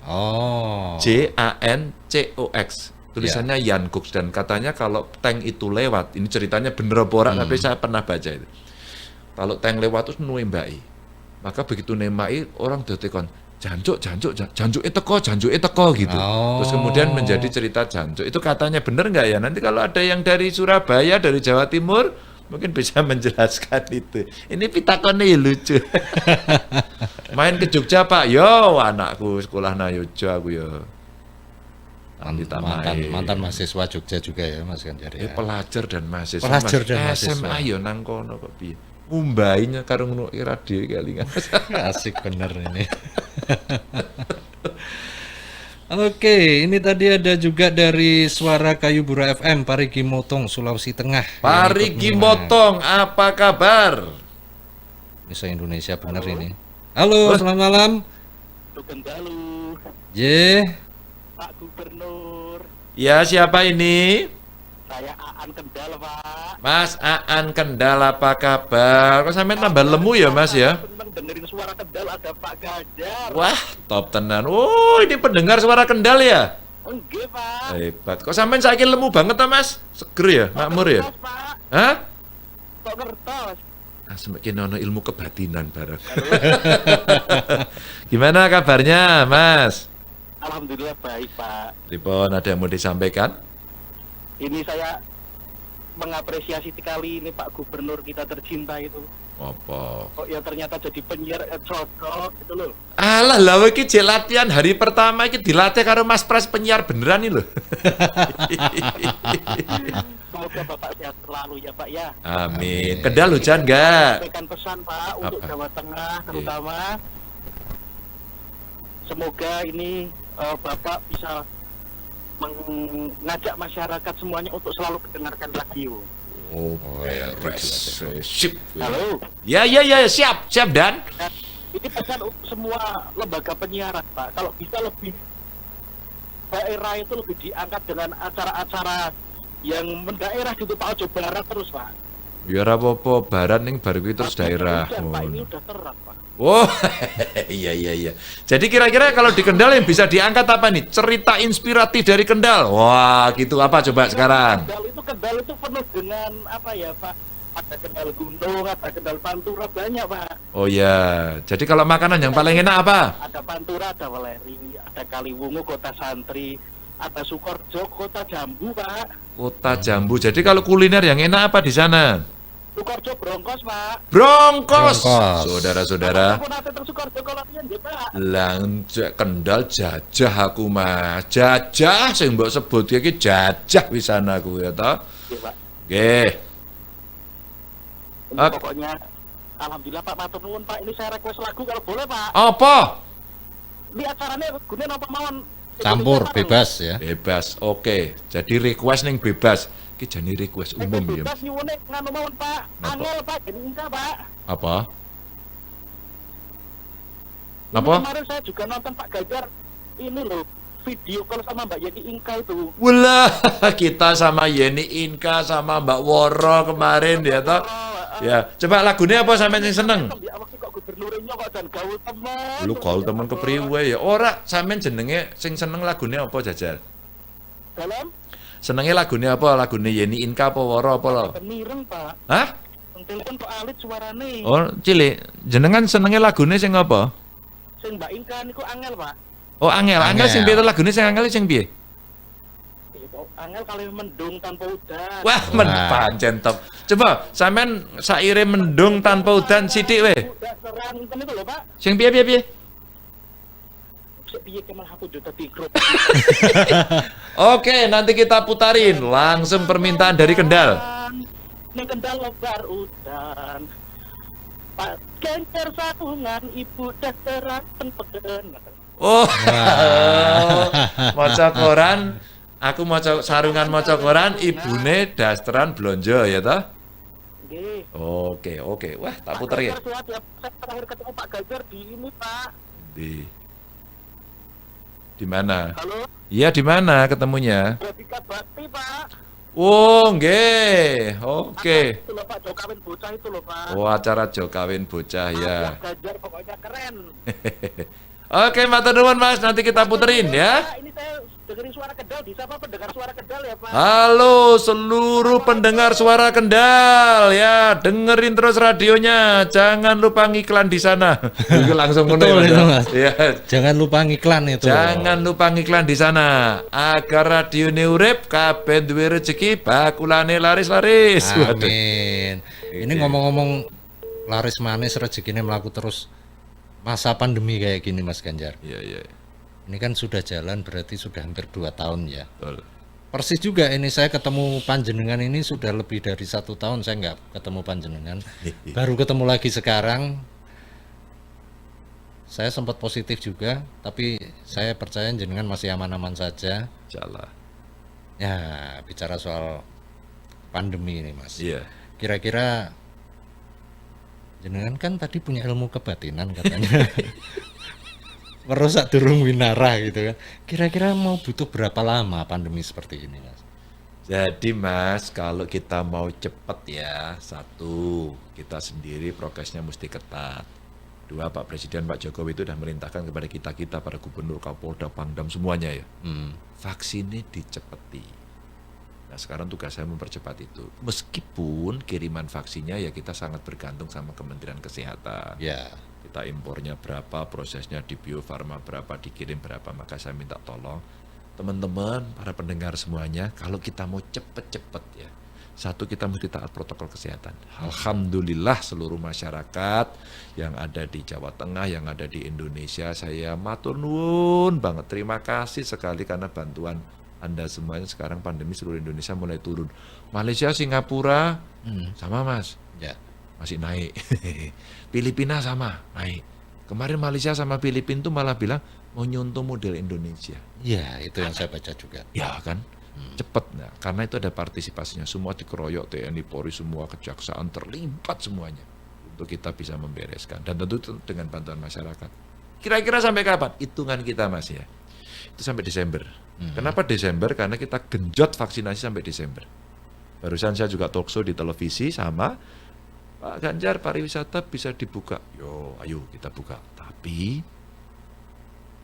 Oh. JANCOX. Tulisannya Jan Koks, dan katanya kalau tank itu lewat, ini ceritanya bener apa ora, tapi saya pernah baca itu. Kalau tank lewat terus nuwe mbaki. Maka begitu nemai orang udah tekon jancuk teko gitu. Oh. Terus kemudian menjadi cerita jancuk. Itu katanya bener nggak ya? Nanti kalau ada yang dari Surabaya, dari Jawa Timur, mungkin bisa menjelaskan itu. Ini pitakonnya ya lucu. Main ke Jogja Pak, yo anakku sekolah na Jogja aku yo. Mantan mahasiswa Jogja juga ya Mas Ganjar ya. Pelajar dan mahasiswa. Pelajar dan Mas. mahasiswa. SMA yo nang kono kok piye. Mumbainya karo ngono radio kelingan. Asik bener ini. Oke, ini tadi ada juga dari Suara Kayu Bura FM, Parigi Motong, Sulawesi Tengah. Parigi Motong, apa kabar? Bisa Indonesia bener ini. Halo, selamat malam. Kendalu, J. Pak Gubernur. Ya, siapa ini? Saya Aan Kendal, Pak. Mas Aan Kendal, apa kabar? Kok sampai tambah lemu ya Mas ya? Seneng dengerin suara Kendal, ada Pak Ganjar. Wah, top tenan. Oh, ini pendengar suara Kendal ya? Enggak, Pak. Hebat. Kok sampai saiki lemu banget ta Mas? Seger ya, makmur ya? Ngertos, Pak. Hah? Kok ngertos? Ah, semakin ono ilmu kebatinan bareng. Gimana kabarnya, Mas? Alhamdulillah baik, Pak. Ripon, ada yang mau disampaikan? Ini saya mengapresiasi sekali ini Pak Gubernur kita tercinta itu. Apa? Kok ya ternyata jadi penyiar cocok gitu loh. Alah, lah iki jek latihan hari pertama iki dilatih karo Mas Pras penyiar beneran nih loh. Semoga Bapak sehat selalu ya Pak ya. Amin. Kendal hujan enggak? Sampaikan pesan Pak untuk Apa? Jawa Tengah terutama. Semoga ini Bapak bisa mengajak masyarakat semuanya untuk selalu mendengarkan radio. Oh, beres. Sip. Halo. Ya, siap Dan. Dan ini pesan untuk semua lembaga penyiaran Pak. Kalau bisa lebih daerah itu lebih diangkat dengan acara-acara yang mendaerah gitu Pak, ojo barat terus Pak. Ya ora apa-apa, barat ning bar kuwi terus daerah. Hujan, Pak, ini Oh. udah terang Pak. Oh, iya. Jadi kira-kira kalau di Kendal yang bisa diangkat apa nih? Cerita inspiratif dari Kendal. Wah, gitu apa coba sekarang? Kendal itu penuh dengan apa ya Pak? Ada Kendal gunung, ada Kendal pantura banyak Pak. Oh ya, jadi kalau makanan yang paling enak apa? Ada pantura, ada weleri, ada Kaliwungu, kota santri, ada Sukorjo, kota jambu Pak. Kota Jambu. Jadi kalau kuliner yang enak apa di sana? Sukorjo Brongkos Pak. Bronkos. Bronkos. Saudara-saudara. Aku nanti terus Sukorjo kalau latihan ya Pak. Lanjut Kendal jajah aku Mas. Jajah sing mbok sebut iki jajah wisana aku ya toh. Iya Pak. Nggih. Ini Oke. pokoknya alhamdulillah Pak matur nuwun Pak. Ini saya request lagu kalau boleh Pak. Apa? Ini acaranya gunen apa mawon? Campur Indonesia bareng. bebas ya. Bebas. Oke. Jadi request ning bebas. Iki jane request umum ya. Bebas nyuwune nganu mawon Pak. Apa? Angel Pak, jadi enggak Pak. Apa? Ini Apa? kemarin saya juga nonton Pak Ganjar ini loh video call sama Mbak Yeni Inka itu. Wala, kita sama Yeni Inka sama Mbak Woro kemarin ya toh. Ya, coba lagunya apa sampean sing seneng? Ya waktu kok gubernurnya kok dan gaul temen. Lu gaul temen kepriwe ya? Ora, sampean jenenge sing seneng lagunya apa Jajal? Dalam Senenge lagunya apa? Lagunya Yeni Inka apa Woro apa lo? penireng Pak. Hah? Yang telepon kok alit suarane. Oh, cilik. Jenengan senenge lagunya sing apa? Sing Mbak Inka niku angel Pak. Oh, Angel. Angel sing piye to lagune sing Angel sing piye? Angel kali mendung tanpa udan. Wah, pancen top. Coba sampean saire mendung tanpa udan sithik we. Udah serang itu loh Pak. Sing piye? Piye kemal aku udah di grup. Oke, nanti kita putarin langsung permintaan dari Kendal. Ning Kendal lebar udan. Pak Ganjar sakungan ibu dasteran peden. Oh, maca koran, aku maca sarungan maca koran, ibune dasteran blonjo ya toh? Nggih. Oke. Wah, tak Pak puter ya. Ganjar sehat ya. Saya terakhir ketemu Pak Ganjar di ini Pak. Di mana? Halo, Iya, di mana ketemunya? Bika Bakti Pak. Oh, nggih. Oke. Itu loh Pak, Jokawin bocah itu loh Pak. Oh, acara jo kawin bocah ya. Pak Ganjar pokoknya keren. Oke, matur nuwun Mas, nanti kita puterin ya. Pak, ini saya dengerin suara Kendal, disapa pendengar suara Kendal ya Pak. Halo seluruh pendengar suara Kendal ya, dengerin terus radionya, jangan lupa ngiklan di sana. Itu langsung Betul itu, Mas. Ya, Jangan lupa ngiklan itu. jangan lupa ngiklan di sana agar radio urip kabeh duwe rezeki bakulane laris-laris. Waduh. Amin. Ini ngomong-ngomong laris manis rezekinya melaku terus masa pandemi kayak gini Mas Ganjar. Iya, iya. Ini kan sudah jalan berarti sudah hampir 2 tahun ya. Betul. Persis juga ini saya ketemu panjenengan ini sudah lebih dari 1 tahun saya nggak ketemu panjenengan. Baru ketemu lagi sekarang. Saya sempat positif juga, tapi saya percaya jenengan masih aman-aman saja. Insyaallah. Ya, bicara soal pandemi ini Mas. Iya. Kira-kira jenengan kan tadi punya ilmu kebatinan katanya. Merusak durung winara gitu kan. Kira-kira mau butuh berapa lama pandemi seperti ini Mas? Jadi Mas, kalau kita mau cepet ya, satu, kita sendiri prokesnya mesti ketat. Dua, Pak Presiden, Pak Jokowi itu sudah merintahkan kepada kita-kita, para gubernur, Kapolda, Pangdam, semuanya ya. Vaksinnya dicepeti. Nah sekarang tugas saya mempercepat itu. Meskipun kiriman vaksinnya ya kita sangat bergantung sama Kementerian Kesehatan. Ya. Kita impornya berapa, prosesnya di Bio Farma berapa, dikirim berapa, maka saya minta tolong teman-teman, para pendengar semuanya, kalau kita mau cepet-cepet ya, satu kita mesti taat protokol kesehatan. Alhamdulillah seluruh masyarakat yang ada di Jawa Tengah, yang ada di Indonesia, saya matur nuwun banget, terima kasih sekali karena bantuan Anda semuanya. Sekarang pandemi seluruh Indonesia mulai turun. Malaysia, Singapura, sama Mas, Ya. masih naik. Filipina sama, naik. Kemarin Malaysia sama Filipina tuh malah bilang mau nyontoh model Indonesia. Ya, itu yang saya baca juga. Ya kan, cepet. Nah, karena itu ada partisipasinya. Semua dikeroyok, TNI, Polri, semua kejaksaan terlibat semuanya untuk kita bisa membereskan. Dan tentu itu dengan bantuan masyarakat. Kira-kira sampai kapan? Hitungan kita Mas ya. Itu sampai Desember. Kenapa Desember? Karena kita genjot vaksinasi sampai Desember. Barusan saya juga talkshow di televisi sama Pak Ganjar, pariwisata bisa dibuka. Yo, ayo kita buka. Tapi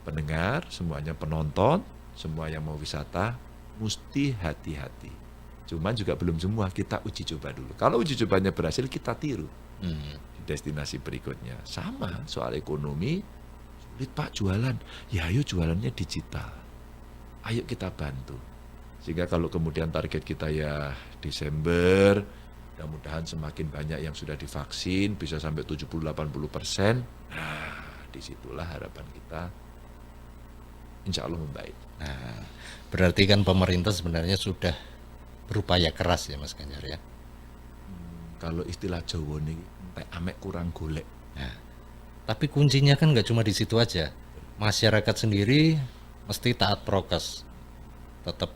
pendengar, semuanya penonton, semua yang mau wisata, mesti hati-hati. Cuman juga belum semua, kita uji coba dulu. Kalau uji cobanya berhasil, kita tiru di destinasi berikutnya. Sama soal ekonomi, sulit Pak jualan. Ya ayo jualannya digital. Ayo kita bantu. Sehingga kalau kemudian target kita ya Desember, mudah-mudahan semakin banyak yang sudah divaksin, bisa sampai 70-80%. Nah, disitulah harapan kita insya Allah membaik. Nah, berarti kan pemerintah sebenarnya sudah berupaya keras ya Mas Ganjar ya. Kalau istilah Jawa nih, entek amek kurang golek. Nah, tapi kuncinya kan nggak cuma di situ aja. Masyarakat sendiri mesti taat prokes, tetap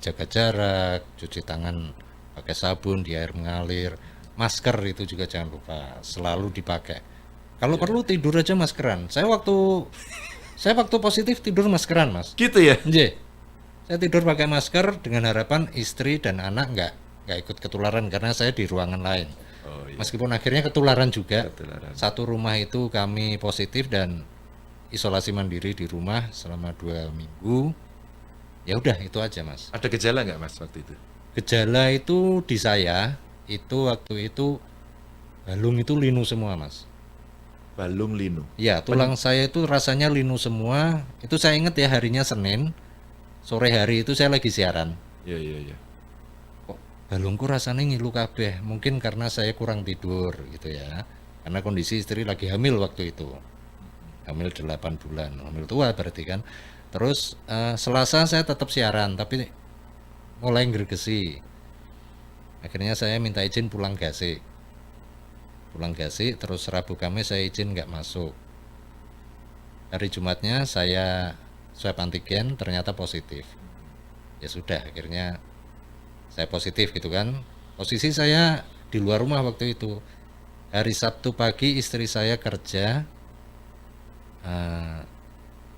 jaga jarak, cuci tangan pakai sabun di air mengalir, masker itu juga jangan lupa selalu dipakai. Kalau perlu tidur aja maskeran. Saya waktu positif tidur maskeran Mas. Gitu ya? Nggih. Saya tidur pakai masker dengan harapan istri dan anak nggak ikut ketularan karena saya di ruangan lain. Oh, iya. Meskipun akhirnya ketularan juga. Ketularan. Satu rumah itu kami positif dan isolasi mandiri di rumah selama 2 minggu. Ya udah itu aja Mas. Ada gejala nggak Mas waktu itu? Gejala itu di saya itu waktu itu balung itu linu semua Mas. Balung linu. Ya tulang saya itu rasanya linu semua. Itu saya ingat ya harinya Senin. Sore hari itu saya lagi siaran. Iya, iya, iya. Kok balungku rasanya ngilu kabeh. Mungkin karena saya kurang tidur gitu ya. Karena kondisi istri lagi hamil waktu itu. Hamil 8 bulan. Hamil tua berarti kan. Terus Selasa saya tetap siaran tapi mulai ngergesi. Akhirnya saya minta izin pulang Gasi. Terus Rabu Kamis saya izin nggak masuk. Hari Jumatnya saya swab antigen ternyata positif. Ya sudah akhirnya saya positif gitu kan. Posisi saya di luar rumah waktu itu. Hari Sabtu pagi istri saya kerja.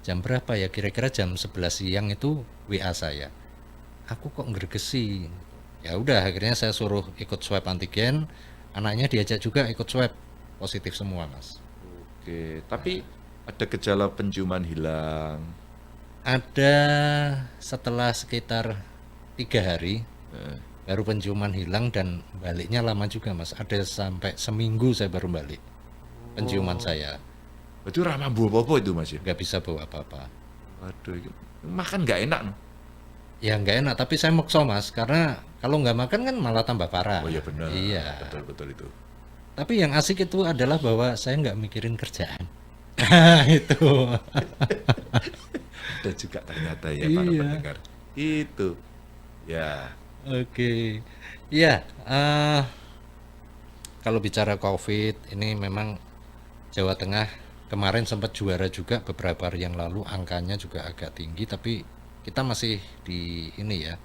Jam berapa ya? Kira-kira jam 11 siang itu WA saya. Aku kok ngergesi. Ya udah akhirnya saya suruh ikut swab antigen. Anaknya diajak juga ikut swab, positif semua Mas. Oke, tapi ada gejala penciuman hilang. Ada setelah sekitar 3 hari baru penciuman hilang dan baliknya lama juga Mas. Ada sampai seminggu saya baru balik penciuman saya. Itu ramah mambu apa itu Mas ya? Nggak bisa bawa apa-apa. Waduh, makan nggak enak. No? Ya nggak enak, tapi saya maksa Mas, karena kalau nggak makan kan malah tambah parah. Oh iya benar. Iya. Betul itu. Tapi yang asik itu adalah bahwa saya nggak mikirin kerjaan. Itu. Ada juga ternyata ya para Iya. pendengar. Itu. Ya. Oke. Iya. Kalau bicara COVID ini memang Jawa Tengah kemarin sempat juara juga beberapa hari yang lalu, angkanya juga agak tinggi, tapi kita masih di ini ya,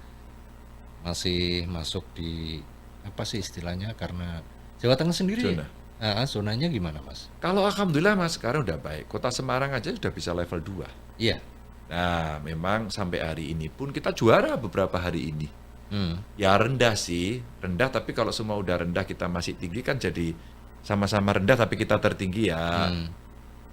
masih masuk di apa sih istilahnya, karena Jawa Tengah sendiri Zona. zonanya gimana Mas? Kalau alhamdulillah Mas sekarang udah baik. Kota Semarang aja sudah bisa level 2. Iya. Nah, memang sampai hari ini pun kita juara beberapa hari ini. Ya rendah sih, rendah, tapi kalau semua udah rendah kita masih tinggi kan jadi sama-sama rendah tapi kita tertinggi ya.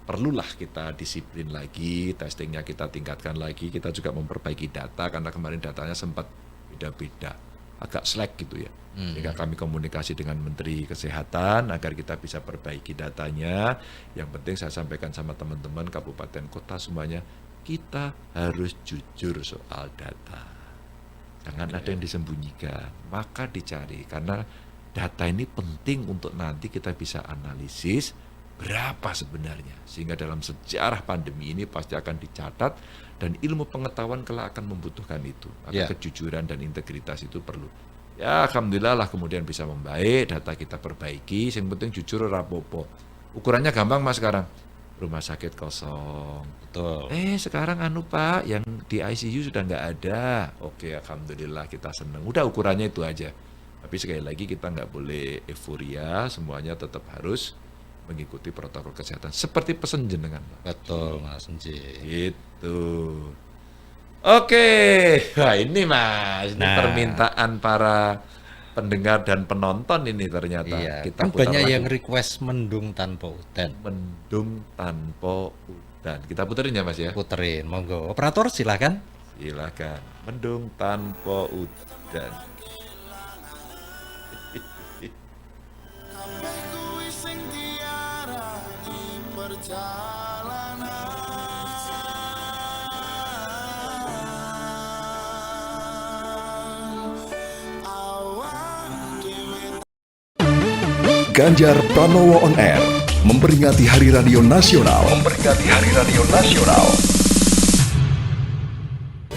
Perlulah kita disiplin lagi, testingnya kita tingkatkan lagi, kita juga memperbaiki data karena kemarin datanya sempat beda-beda, agak slack gitu ya. Sehingga kami komunikasi dengan Menteri Kesehatan agar kita bisa perbaiki datanya. Yang penting saya sampaikan sama teman-teman kabupaten kota semuanya, kita harus jujur soal data. Jangan ada yang disembunyikan, maka dicari karena data ini penting untuk nanti kita bisa analisis berapa sebenarnya, sehingga dalam sejarah pandemi ini pasti akan dicatat dan ilmu pengetahuan kelak akan membutuhkan itu. Maka kejujuran dan integritas itu perlu. Ya alhamdulillah lah kemudian bisa membaik, data kita perbaiki, yang penting jujur rapopo. Ukurannya gampang Mas sekarang. Rumah sakit kosong. Betul. Sekarang Pak, yang di ICU sudah nggak ada. Oke, alhamdulillah kita senang. Udah ukurannya itu aja. Tapi sekali lagi kita nggak boleh euforia, semuanya tetap harus mengikuti protokol kesehatan. Seperti pesan jenengan. Betul Mas Enji. Gitu. Oke, wah ini Mas, ini permintaan para pendengar dan penonton ini ternyata. Iya, Kita kan putar banyak lagu yang request mendung tanpa udan. Mendung Tanpa Udan. Kita puterin ya Mas ya. Puterin, monggo. Operator silakan. Silakan. Mendung Tanpa Udan. Ganjar Pranowo on Air memperingati Hari Radio Nasional.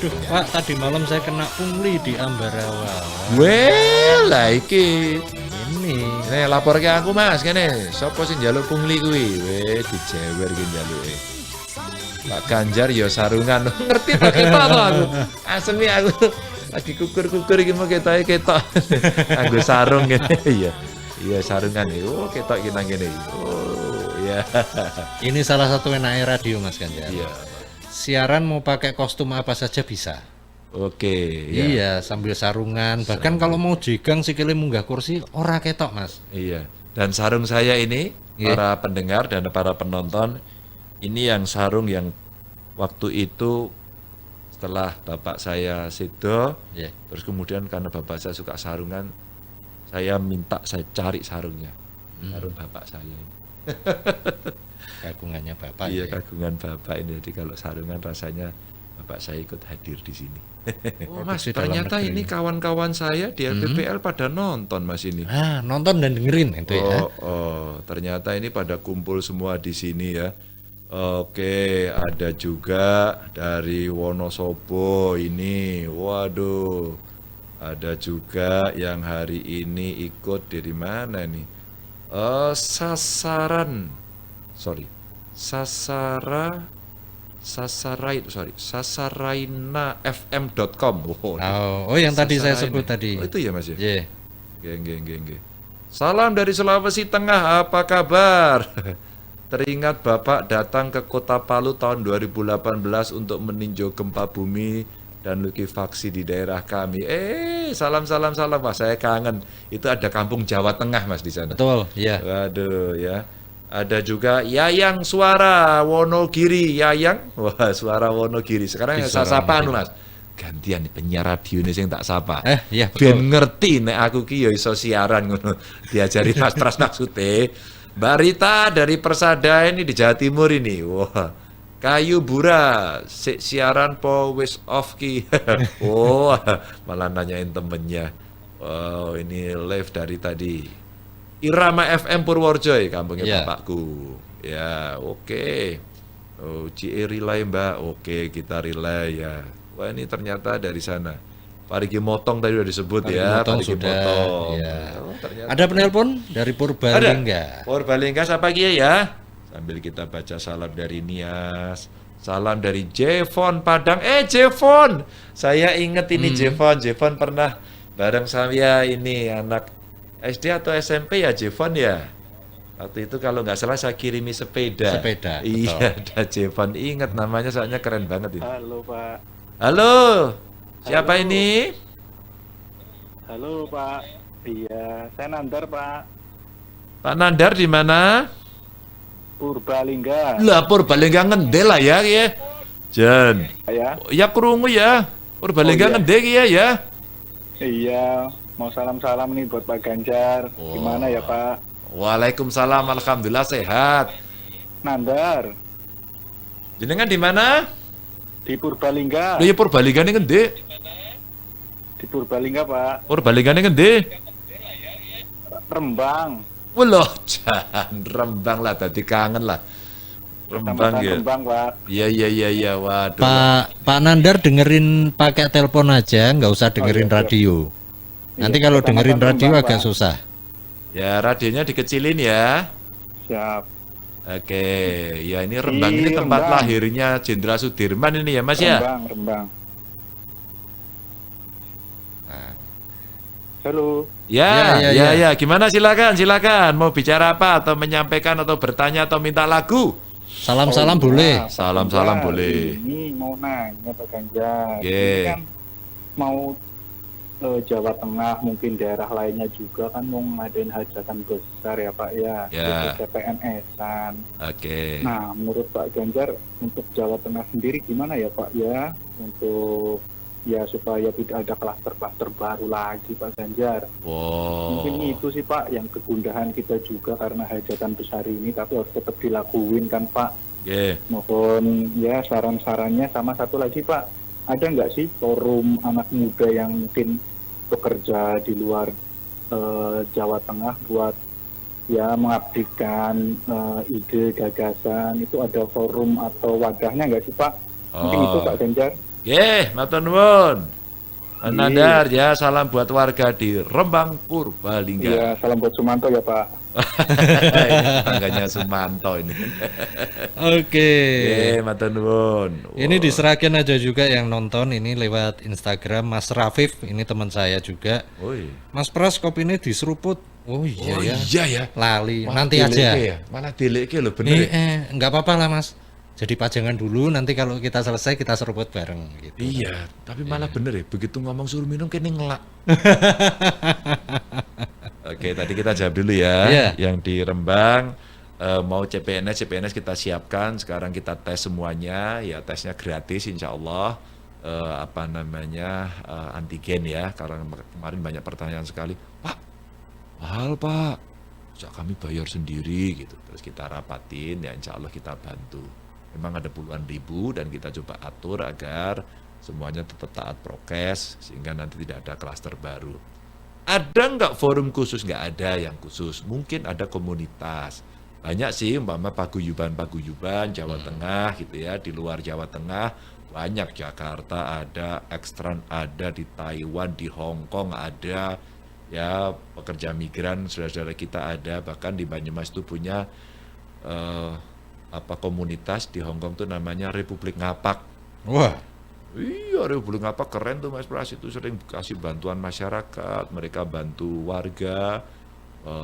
Duh, Pak, tadi malam saya kena pungli di Ambarawa. Lah iki. Ini Lapor ke aku Mas kene. Sopo sing njaluk pungli kuwi? Dijewer ki njaluke. Pak Ganjar ya sarungan. Ngerti to kita to aku. Asemi aku lagi kukur-kukur iki mau ketoke ketok. Anggo sarung ngene iya. Iya sarungan nih. Oh ketok iki nang kene. Oh iya. ini salah satu enaknya radio Mas Ganjar. Iya. Siaran mau pakai kostum apa saja bisa. Oke, ya. Iya, sambil sarungan. Bahkan kalau mau jigang sikile munggah kursi ora ketok Mas. Iya. Dan sarung saya ini Iya. para pendengar dan para penonton ini yang sarung yang waktu itu setelah bapak saya sedo, Iya. terus kemudian karena bapak saya suka sarungan, saya minta saya cari sarungnya, sarung bapak saya. Kagungannya Bapak. Iya ya. kagungan bapak ini. Jadi kalau sarungan rasanya bapak saya ikut hadir di sini. Oh Mas, Produksi dalam ternyata negeri. ini kawan-kawan saya di LPPL pada nonton Mas ini. Ah, nonton dan dengerin itu ya. Ternyata ini pada kumpul semua di sini ya. Oke, ada juga dari Wonosobo ini. Waduh. Ada juga yang hari ini ikut dari mana nih? Sasarainafm.com. Oh, yang tadi saya Sasarain sebut ya? tadi. Oh, itu ya Mas ya? Iya. Geng. Salam dari Sulawesi Tengah, apa kabar? Teringat Bapak datang ke Kota Palu tahun 2018 untuk meninjau gempa bumi dan likuifaksi di daerah kami. Salam. Wah, saya kangen. Itu ada kampung Jawa Tengah Mas di sana. Betul, iya. Waduh ya. Ada juga Yayang Suara Wonogiri, Yayang. Wah, Suara Wonogiri. Sekarang Di saya Suara sapa anu, Wonogiri. Mas. Gantian nih penyiar radio ini sing tak sapa. Iya Ben betul. ngerti nek aku ki ya iso siaran ngono. Diajari Mas Pras maksudnya. Mbak Rita dari Persada ini di Jawa Timur ini. Wah. Kayu Bura, siaran po wis off ki. Oh, malah nanyain temennya. Wow, ini live dari tadi. Irama FM Purworejo, kampungnya Ya. bapakku. Ya, oke. Oh, CE relay Mbak. Oke, kita relay ya. Wah, ini ternyata dari sana. Parigi Motong tadi udah disebut Parigi ya. Motong Parigi sudah, Motong. ya. Oh, ternyata. Ada penelpon dari Purbalingga. Purbalingga siapa kia ya? Sambil kita baca salam dari Nias. Salam dari Jevon Padang. Jevon. Saya inget ini Jevon. Jevon pernah bareng saya ini anak SD atau SMP ya Jevon ya. Waktu itu kalau nggak salah saya kirimi sepeda. Sepeda, Iya, ada Jevon. Ingat namanya soalnya keren banget ini. Halo Pak. Halo. Siapa Halo. ini? Halo Pak. Iya, saya Nandar Pak. Pak Nandar di mana? Purbalingga. Lah Purbalingga ngendel lah ya. Jan. Ya. Ya krungu ya. Purbalingga Oh, iya. ngendel ya. Iya, mau salam-salam nih buat Pak Ganjar. Oh. Gimana ya Pak? Waalaikumsalam, alhamdulillah sehat. Nandar Jenengan di mana? di Purbalingga. Lho ya Purbalingga ning ngendi? Di Purbalingga Pak. Purbalingga ning ngendi? Rembang. Weloh, jan Rembang lah tadi kangen lah. Rembang Kecamatan ya. Rembang Pak. Iya, waduh. Pak Nandar dengerin pakai telepon aja, nggak usah dengerin iya, siap. radio. Nanti Iya, kalau Kecamatan dengerin radio Rembang, agak Pak. susah. Ya radionya dikecilin ya. Siap. Oke, ya ini Rembang ini tempat Rembang. lahirnya Jenderal Sudirman ini ya Mas ya. Rembang. Halo. Ya, Ya. Gimana silakan. Mau bicara apa atau menyampaikan atau bertanya atau minta lagu? Salam-salam Oh, boleh. iya, Pak Salam-salam Ganjar. boleh. Ini mau nanya Pak Ganjar. Ye. Ini kan mau Jawa Tengah, mungkin daerah lainnya juga kan mau ngadain hajatan besar ya Pak ya. Ya. Untuk CPNS-an. Oke. Nah, menurut Pak Ganjar untuk Jawa Tengah sendiri gimana ya Pak ya? Untuk ya supaya tidak ada klaster-klaster baru lagi Pak Ganjar. Wow. Mungkin itu sih Pak yang kegundahan kita juga karena hajatan besar ini, tapi harus tetap dilakuin kan Pak. Oke. Mohon ya saran-sarannya. Sama satu lagi Pak, ada nggak sih forum anak muda yang mungkin bekerja di luar Jawa Tengah buat ya mengabdikan ide gagasan, itu ada forum atau wadahnya nggak sih Pak? Mungkin Oh. itu Pak Ganjar. Matur nuwun. Pak Iya. Nandar ya, salam buat warga di Rembang Purbalingga. Iya, salam buat Sumanto ya Pak. Ini tangganya Sumanto ini. Oke. Matur nuwun. Ini diserahkan aja juga yang nonton ini lewat Instagram Mas Rafif, ini teman saya juga. Woi. Mas Pras kopinya diseruput. Oh iya Oh ya. iya ya. Lali. Malah Nanti aja. dileke ya. Malah dileke lho bener. Nggak apa-apa lah Mas. Jadi pajangan dulu, nanti kalau kita selesai kita seruput bareng gitu. Iya, tapi malah bener ya. Begitu ngomong suruh minum kene ngelak. Oke, tadi kita jawab dulu ya. Iya. Yang di Rembang mau CPNS kita siapkan. Sekarang kita tes semuanya. Ya tesnya gratis, insya Allah. Antigen ya. Karena kemarin banyak pertanyaan sekali. Pak, mahal Pak. Sejak kami bayar sendiri gitu. Terus kita rapatin, ya insya Allah kita bantu. Memang ada puluhan ribu dan kita coba atur agar semuanya tetap taat prokes sehingga nanti tidak ada klaster baru. Ada nggak forum khusus? Nggak ada yang khusus. Mungkin ada komunitas. Banyak sih umpama paguyuban Jawa Tengah gitu ya. Di luar Jawa Tengah banyak, Jakarta ada, Ekstran ada, di Taiwan, di Hong Kong ada, ya pekerja migran saudara-saudara kita ada. Bahkan di Banyumas itu punya komunitas di Hong Kong tuh namanya Republik Ngapak. Wah, Iya, Republik Ngapak keren tuh Mas Pras, itu sering kasih bantuan masyarakat, mereka bantu warga,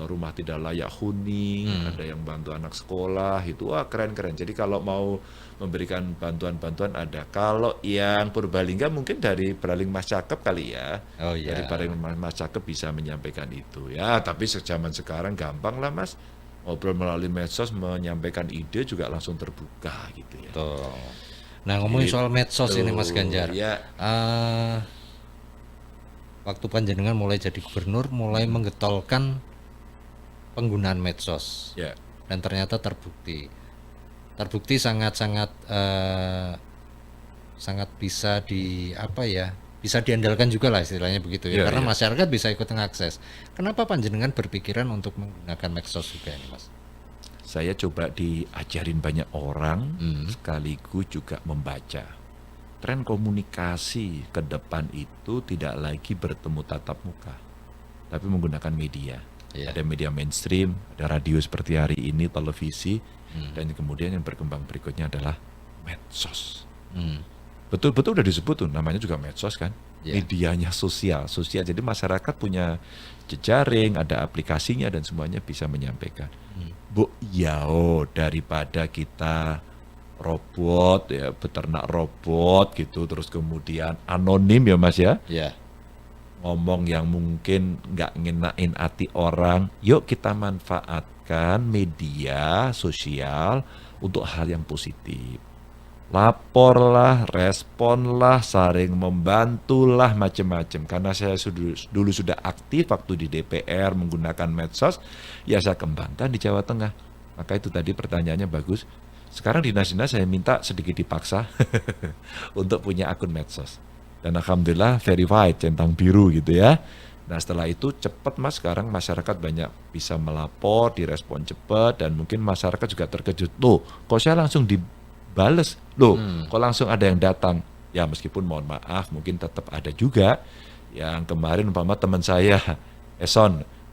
rumah tidak layak huni, ada yang bantu anak sekolah, itu wah keren-keren. Jadi kalau mau memberikan bantuan-bantuan ada. Kalau yang Purbalingga mungkin dari Beraling Mas Cakep kali ya. Oh iya. Dari Beraling Mas Cakep bisa menyampaikan itu ya. Tapi zaman sekarang gampang lah Mas. ngobrol melalui medsos, menyampaikan ide juga langsung terbuka gitu ya. Tuh. Nah, ngomongin soal medsos ini Mas Ganjar. Ya. Waktu panjenengan mulai jadi gubernur, mulai menggetolkan penggunaan medsos. Ya. Dan ternyata terbukti sangat-sangat sangat bisa bisa diandalkan juga lah istilahnya begitu ya, Ya, karena ya. masyarakat bisa ikut mengakses. Kenapa panjenengan berpikiran untuk menggunakan medsos juga ini Mas? Saya coba diajarin banyak orang, sekaligus juga membaca. Tren komunikasi ke depan itu tidak lagi bertemu tatap muka, tapi menggunakan media. Iya. Ada media mainstream, ada radio seperti hari ini, televisi, dan kemudian yang berkembang berikutnya adalah medsos. Betul-betul udah disebut tuh, namanya juga medsos kan. Yeah. Medianya sosial. Jadi masyarakat punya jejaring, ada aplikasinya dan semuanya bisa menyampaikan. Daripada kita robot ya, beternak robot gitu, terus kemudian anonim ya Mas ya, Ya. ngomong yang mungkin nggak ngenain hati orang, yuk kita manfaatkan media sosial untuk hal yang positif. Laporlah, responlah, saling membantulah, macam-macam. Karena saya dulu sudah aktif waktu di DPR menggunakan medsos, ya saya kembangkan di Jawa Tengah. Maka itu tadi pertanyaannya bagus. Sekarang dinas-dinas saya minta sedikit dipaksa untuk punya akun medsos. Dan alhamdulillah verified, centang biru gitu ya. Nah setelah itu cepat Mas, sekarang masyarakat banyak bisa melapor, direspon cepat, dan mungkin masyarakat juga terkejut. Loh, kok saya langsung dibales? Loh, kok langsung ada yang datang? Ya meskipun mohon maaf, mungkin tetap ada juga yang kemarin umpama teman saya,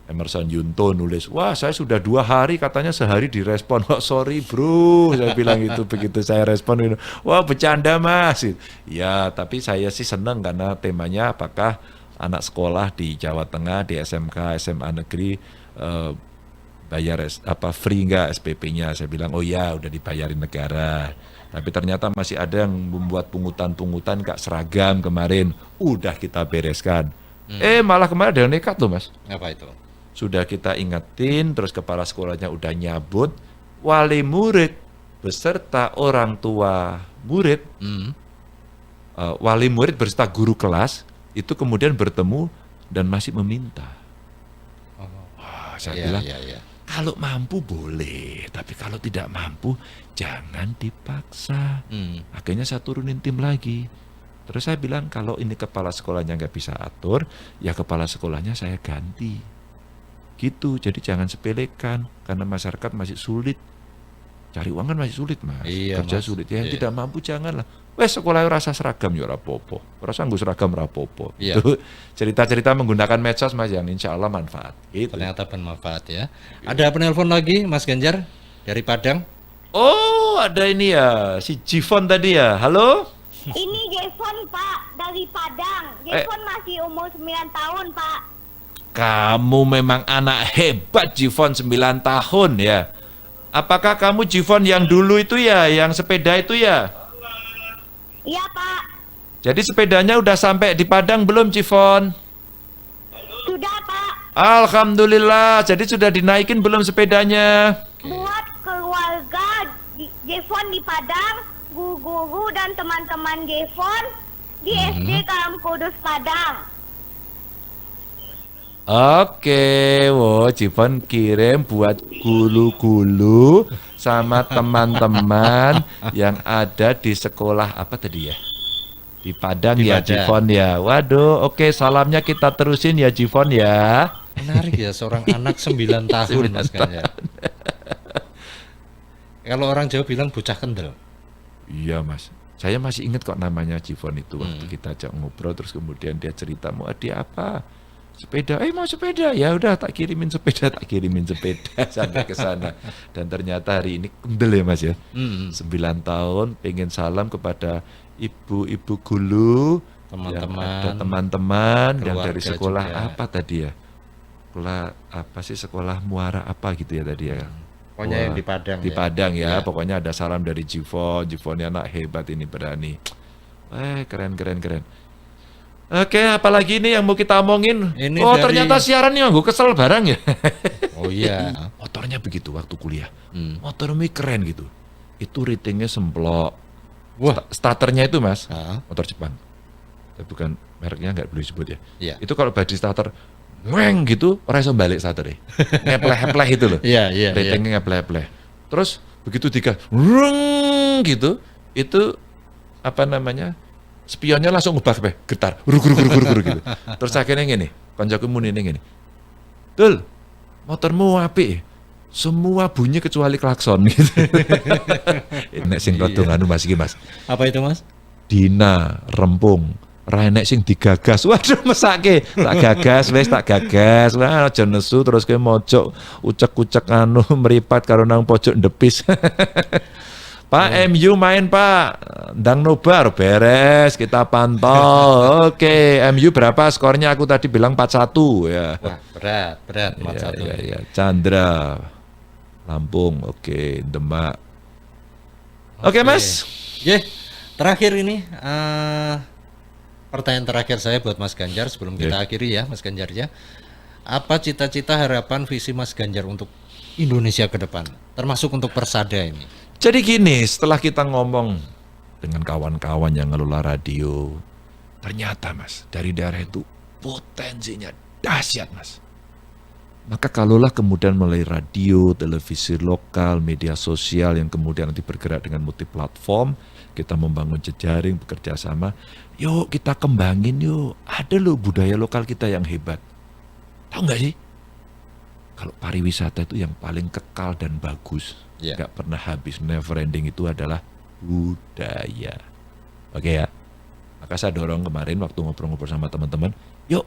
Emerson Yunto nulis, wah saya sudah 2 hari katanya sehari direspon. Oh sorry bro, saya bilang itu begitu saya respon, wah bercanda Mas. Ya tapi saya sih senang karena temanya apakah anak sekolah di Jawa Tengah, di SMK, SMA negeri bayar free nggak SPP-nya. Saya bilang oh ya udah dibayarin negara. Tapi ternyata masih ada yang membuat pungutan-pungutan gak seragam kemarin. Udah kita bereskan. Malah kemarin ada yang nekat loh Mas. Apa itu? Sudah kita ingetin, terus kepala sekolahnya udah nyabut, wali murid beserta orang tua murid, wali murid beserta guru kelas, itu kemudian bertemu dan masih meminta. Wah, saya bilang, kalau mampu boleh, tapi kalau tidak mampu, jangan dipaksa. Akhirnya saya turunin tim lagi. Terus saya bilang, kalau ini kepala sekolahnya nggak bisa atur, ya kepala sekolahnya saya ganti. Gitu, jadi jangan sepelekan karena masyarakat masih sulit, cari uang kan masih sulit Mas, kerja Mas. sulit ya, yang tidak mampu janganlah. Wes sekolah rasa seragam ya rapopo, rasa nggus seragam rapopo. Itu cerita-cerita menggunakan medsos Mas yang insya Allah manfaat. Gitu. Ternyata bermanfaat ya. Ada penelpon lagi Mas Ganjar dari Padang. Oh ada ini ya si Jivon tadi ya, halo. Ini Jevon Pak dari Padang. Jevon masih umur 9 tahun Pak. Kamu memang anak hebat Jivon, 9 tahun ya. Apakah kamu Jivon yang dulu itu ya, yang sepeda itu ya? Iya Pak. Jadi sepedanya udah sampai di Padang belum Jivon? Sudah Pak. Alhamdulillah, jadi sudah dinaikin belum sepedanya? Buat keluarga Jevon di Padang, guru-guru dan teman-teman Jevon di SD Kalam Kudus Padang. Oke, wow, Jivon kirim buat gulu-gulu sama teman-teman yang ada di sekolah apa tadi ya? Di Padang Di ya Padang. Jivon ya. Waduh, oke salamnya kita terusin ya Jivon ya. Menarik ya, seorang anak 9 tahun Mas Ganjar. Kalau orang Jawa bilang bocah kendel. Iya Mas, saya masih ingat kok namanya Jivon itu waktu kita ajak ngobrol terus kemudian dia cerita mau hadiah apa? Sepeda, mau sepeda, ya udah tak kirimin sepeda sampai ke sana. Dan ternyata hari ini kendel ya Mas ya, 9 tahun pengen salam kepada ibu-ibu guru, Teman-teman. yang ada teman-teman yang dari Keluarga sekolah juga. apa tadi ya? Sekolah apa sih, sekolah muara apa gitu ya tadi ya? Pokoknya yang di Padang Di ya. Padang ya, Ya. pokoknya ada salam dari Jivonnya anak hebat ini, berani. Keren. Oke, apalagi ini yang mau kita omongin? Ini Oh dari- ternyata siaran nih, gue kesel barang ya. Oh iya. Motor motornya begitu waktu kuliah. Motormu keren gitu. Itu ratingnya semplok. Wah. Starternya itu Mas, Ah. motor Jepang. Tapi bukan mereknya, nggak boleh disebut ya. Iya. Itu kalau body starter weng gitu, orang iso balik starter ngepleh-ngepleh itu loh. Iya, iya, iya. Ratingnya ngepleh-ngepleh. Terus begitu reng gitu, itu apa namanya? Spionnya langsung ngubah kabeh, getar, guru gitu. Terus akhirnya gini, koncoku muni ngene. Dul, motormu apik. Semua bunyi kecuali klakson gitu. Nek sing rada nganu Mas iki Mas. Apa itu Mas? Dina, rempung, ra enek sing digagas. Waduh mesake, tak gagas. Wah aja nesu terus ke mojok ucek-ucek anu meripat karo nang pojok ndepis. Pak MU main Pak, ndang nobar beres kita pantau. Oke, MU berapa skornya? Aku tadi bilang 4-1 ya. Wah, berat 4-1. Ya. Chandra, Lampung, oke, Demak. Oke Mas. Ye, terakhir ini pertanyaan terakhir saya buat Mas Ganjar sebelum kita akhiri ya Mas Ganjar ya. Apa cita-cita harapan visi Mas Ganjar untuk Indonesia ke depan, termasuk untuk Persada ini? Jadi gini, setelah kita ngomong dengan kawan-kawan yang ngelola radio, ternyata Mas, dari daerah itu potensinya dahsyat Mas. Maka kalaulah kemudian melalui radio, televisi lokal, media sosial yang kemudian nanti bergerak dengan multi platform, kita membangun jejaring, bekerja sama, yuk kita kembangin yuk. Ada loh budaya lokal kita yang hebat. Tahu nggak sih? Kalau pariwisata itu yang paling kekal dan bagus, nggak pernah habis, never ending, itu adalah budaya. Oke ya. Maka saya dorong kemarin waktu ngobrol-ngobrol sama teman-teman, yuk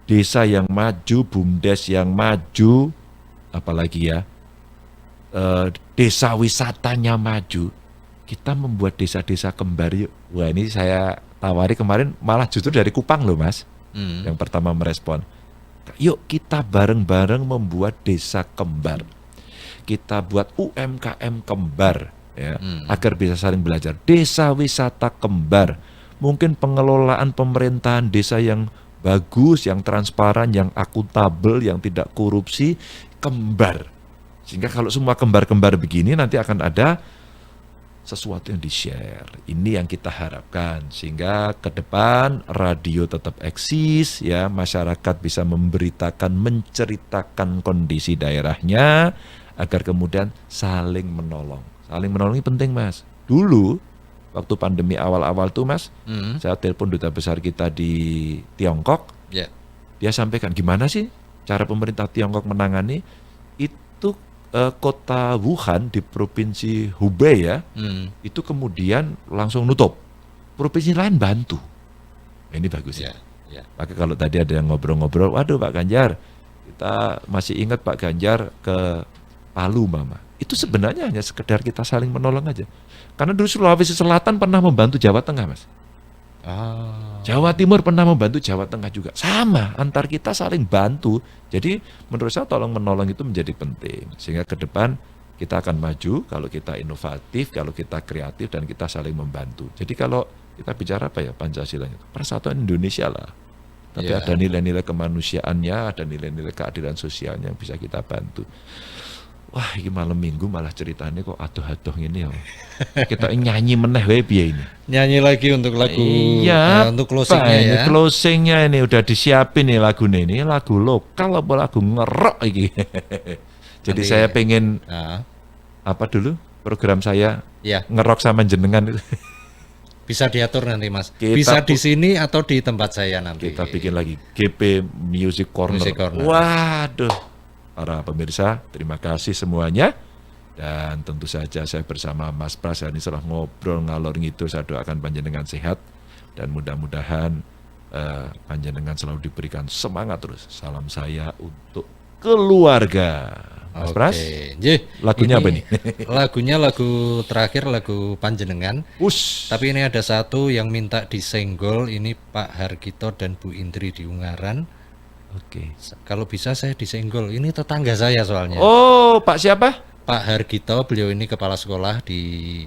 desa yang maju, BUMDes yang maju, apalagi ya, desa wisatanya maju, kita membuat desa-desa kembar yuk. Wah ini saya tawari kemarin malah justru dari Kupang loh Mas, yang pertama merespon. Yuk kita bareng-bareng membuat desa kembar. Kita buat UMKM kembar ya, agar bisa saling belajar. Desa wisata kembar. Mungkin pengelolaan pemerintahan desa yang bagus, yang transparan, yang akuntabel, yang tidak korupsi, kembar. Sehingga kalau semua kembar-kembar begini nanti akan ada sesuatu yang di-share. Ini yang kita harapkan sehingga ke depan radio tetap eksis ya, masyarakat bisa memberitakan, menceritakan kondisi daerahnya agar kemudian saling menolong. Saling menolong ini penting Mas. Dulu waktu pandemi awal-awal tuh Mas, saya telepon duta besar kita di Tiongkok. Dia sampaikan gimana sih cara pemerintah Tiongkok menangani itu. Kota Wuhan di provinsi Hubei ya, itu kemudian langsung nutup. Provinsi lain bantu. Nah, ini bagus ya. Maka kalau tadi ada yang ngobrol-ngobrol, waduh Pak Ganjar, kita masih ingat Pak Ganjar ke Palu Mama. Itu sebenarnya hanya sekedar kita saling menolong aja. Karena dulu Sulawesi Selatan pernah membantu Jawa Tengah Mas. Jawa Timur pernah membantu Jawa Tengah juga. Sama, antar kita saling bantu. Jadi menurut saya tolong menolong itu menjadi penting. Sehingga ke depan kita akan maju kalau kita inovatif, kalau kita kreatif dan kita saling membantu. Jadi kalau kita bicara apa ya Pancasilanya, persatuan Indonesia lah. Tapi ada nilai-nilai kemanusiaannya, ada nilai-nilai keadilan sosialnya yang bisa kita bantu. Wah, ini malam minggu malah ceritanya kok adoh-adoh ini ya. Kita nyanyi meneh wae piye ini. Nyanyi lagi untuk lagu untuk closingnya ini ya. Closingnya ini udah disiapin nih lagunya ini, lagu lokal apa lagu ngerok iki. Jadi saya pengen apa dulu program saya ngerok sama jenengan itu. Bisa diatur nanti Mas. Bisa di sini atau di tempat saya nanti. Kita bikin lagi GP Music Corner. Waduh. Para pemirsa, terima kasih semuanya. Dan tentu saja saya bersama Mas Pras ini setelah ngobrol ngalor ngidul, saya doakan panjenengan sehat dan mudah-mudahan panjenengan selalu diberikan semangat terus. Salam saya untuk keluarga. Mas Pras, lagunya apa ini? Lagunya lagu terakhir, lagu panjenengan. Tapi ini ada satu yang minta disenggol, ini Pak Hargito dan Bu Indri di Ungaran. Kalau bisa saya disenggol, ini tetangga saya soalnya. Oh, Pak siapa? Pak Hargito, beliau ini kepala sekolah di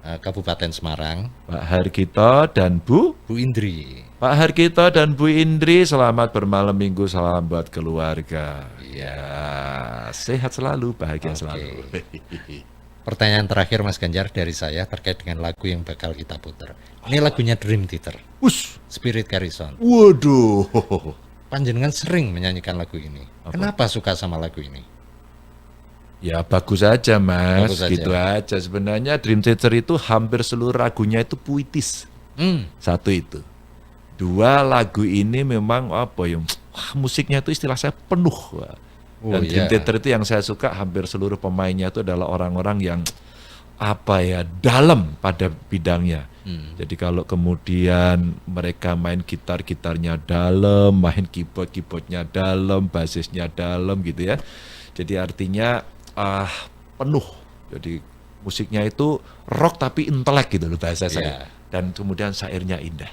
Kabupaten Semarang, Pak Hargito dan Bu Bu Indri. Hargito dan Bu Indri, selamat bermalam minggu, salam buat keluarga. Ya, sehat selalu, bahagia selalu. Pertanyaan terakhir Mas Ganjar dari saya terkait dengan lagu yang bakal kita putar. Ini lagunya Dream Theater, Us, Spirit Carries On. waduh. Panjenengan sering menyanyikan lagu ini. Kenapa suka sama lagu ini? Ya bagus aja mas, Bagus aja. gitu aja. Sebenarnya Dream Theater itu hampir seluruh lagunya itu puitis. Satu itu. Dua, lagu ini memang apa ya, musiknya itu istilah saya penuh. Wah. Dan Dream Theater itu yang saya suka, hampir seluruh pemainnya itu adalah orang-orang yang apa ya, dalam pada bidangnya. Jadi kalau kemudian mereka main gitarnya dalam, main keyboardnya dalam, bassisnya dalam gitu ya. Jadi artinya penuh. Jadi musiknya itu rock tapi intelek gitu loh bahasa saya. Dan kemudian syairnya indah.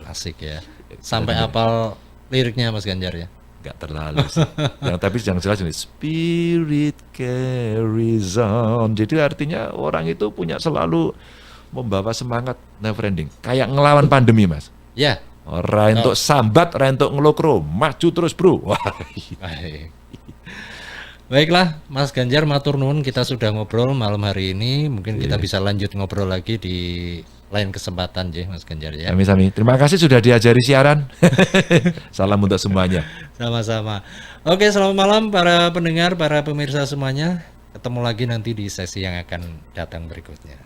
Asik ya. Sampai hafal liriknya Mas Ganjar ya? Nggak terlalu sih. Tapi yang jelas ini Spirit Carries On. Jadi artinya orang itu punya selalu membawa semangat never ending. Kayak ngelawan pandemi mas. Ya. Orang untuk sambat, orang untuk ngelokro, maju terus bro. Wah. Baik. Baiklah, Mas Ganjar matur nuwun, kita sudah ngobrol malam hari ini. Mungkin kita bisa lanjut ngobrol lagi di lain kesempatan ya, Mas Ganjar ya. Sami-sami. Terima kasih sudah diajari siaran. Salam untuk semuanya. Sama-sama. Oke, selamat malam para pendengar, para pemirsa semuanya. Ketemu lagi nanti di sesi yang akan datang berikutnya.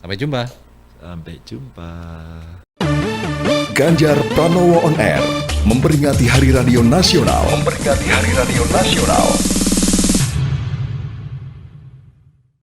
Sampai jumpa. Sampai jumpa. Ganjar Pranowo on Air memperingati Hari Radio Nasional.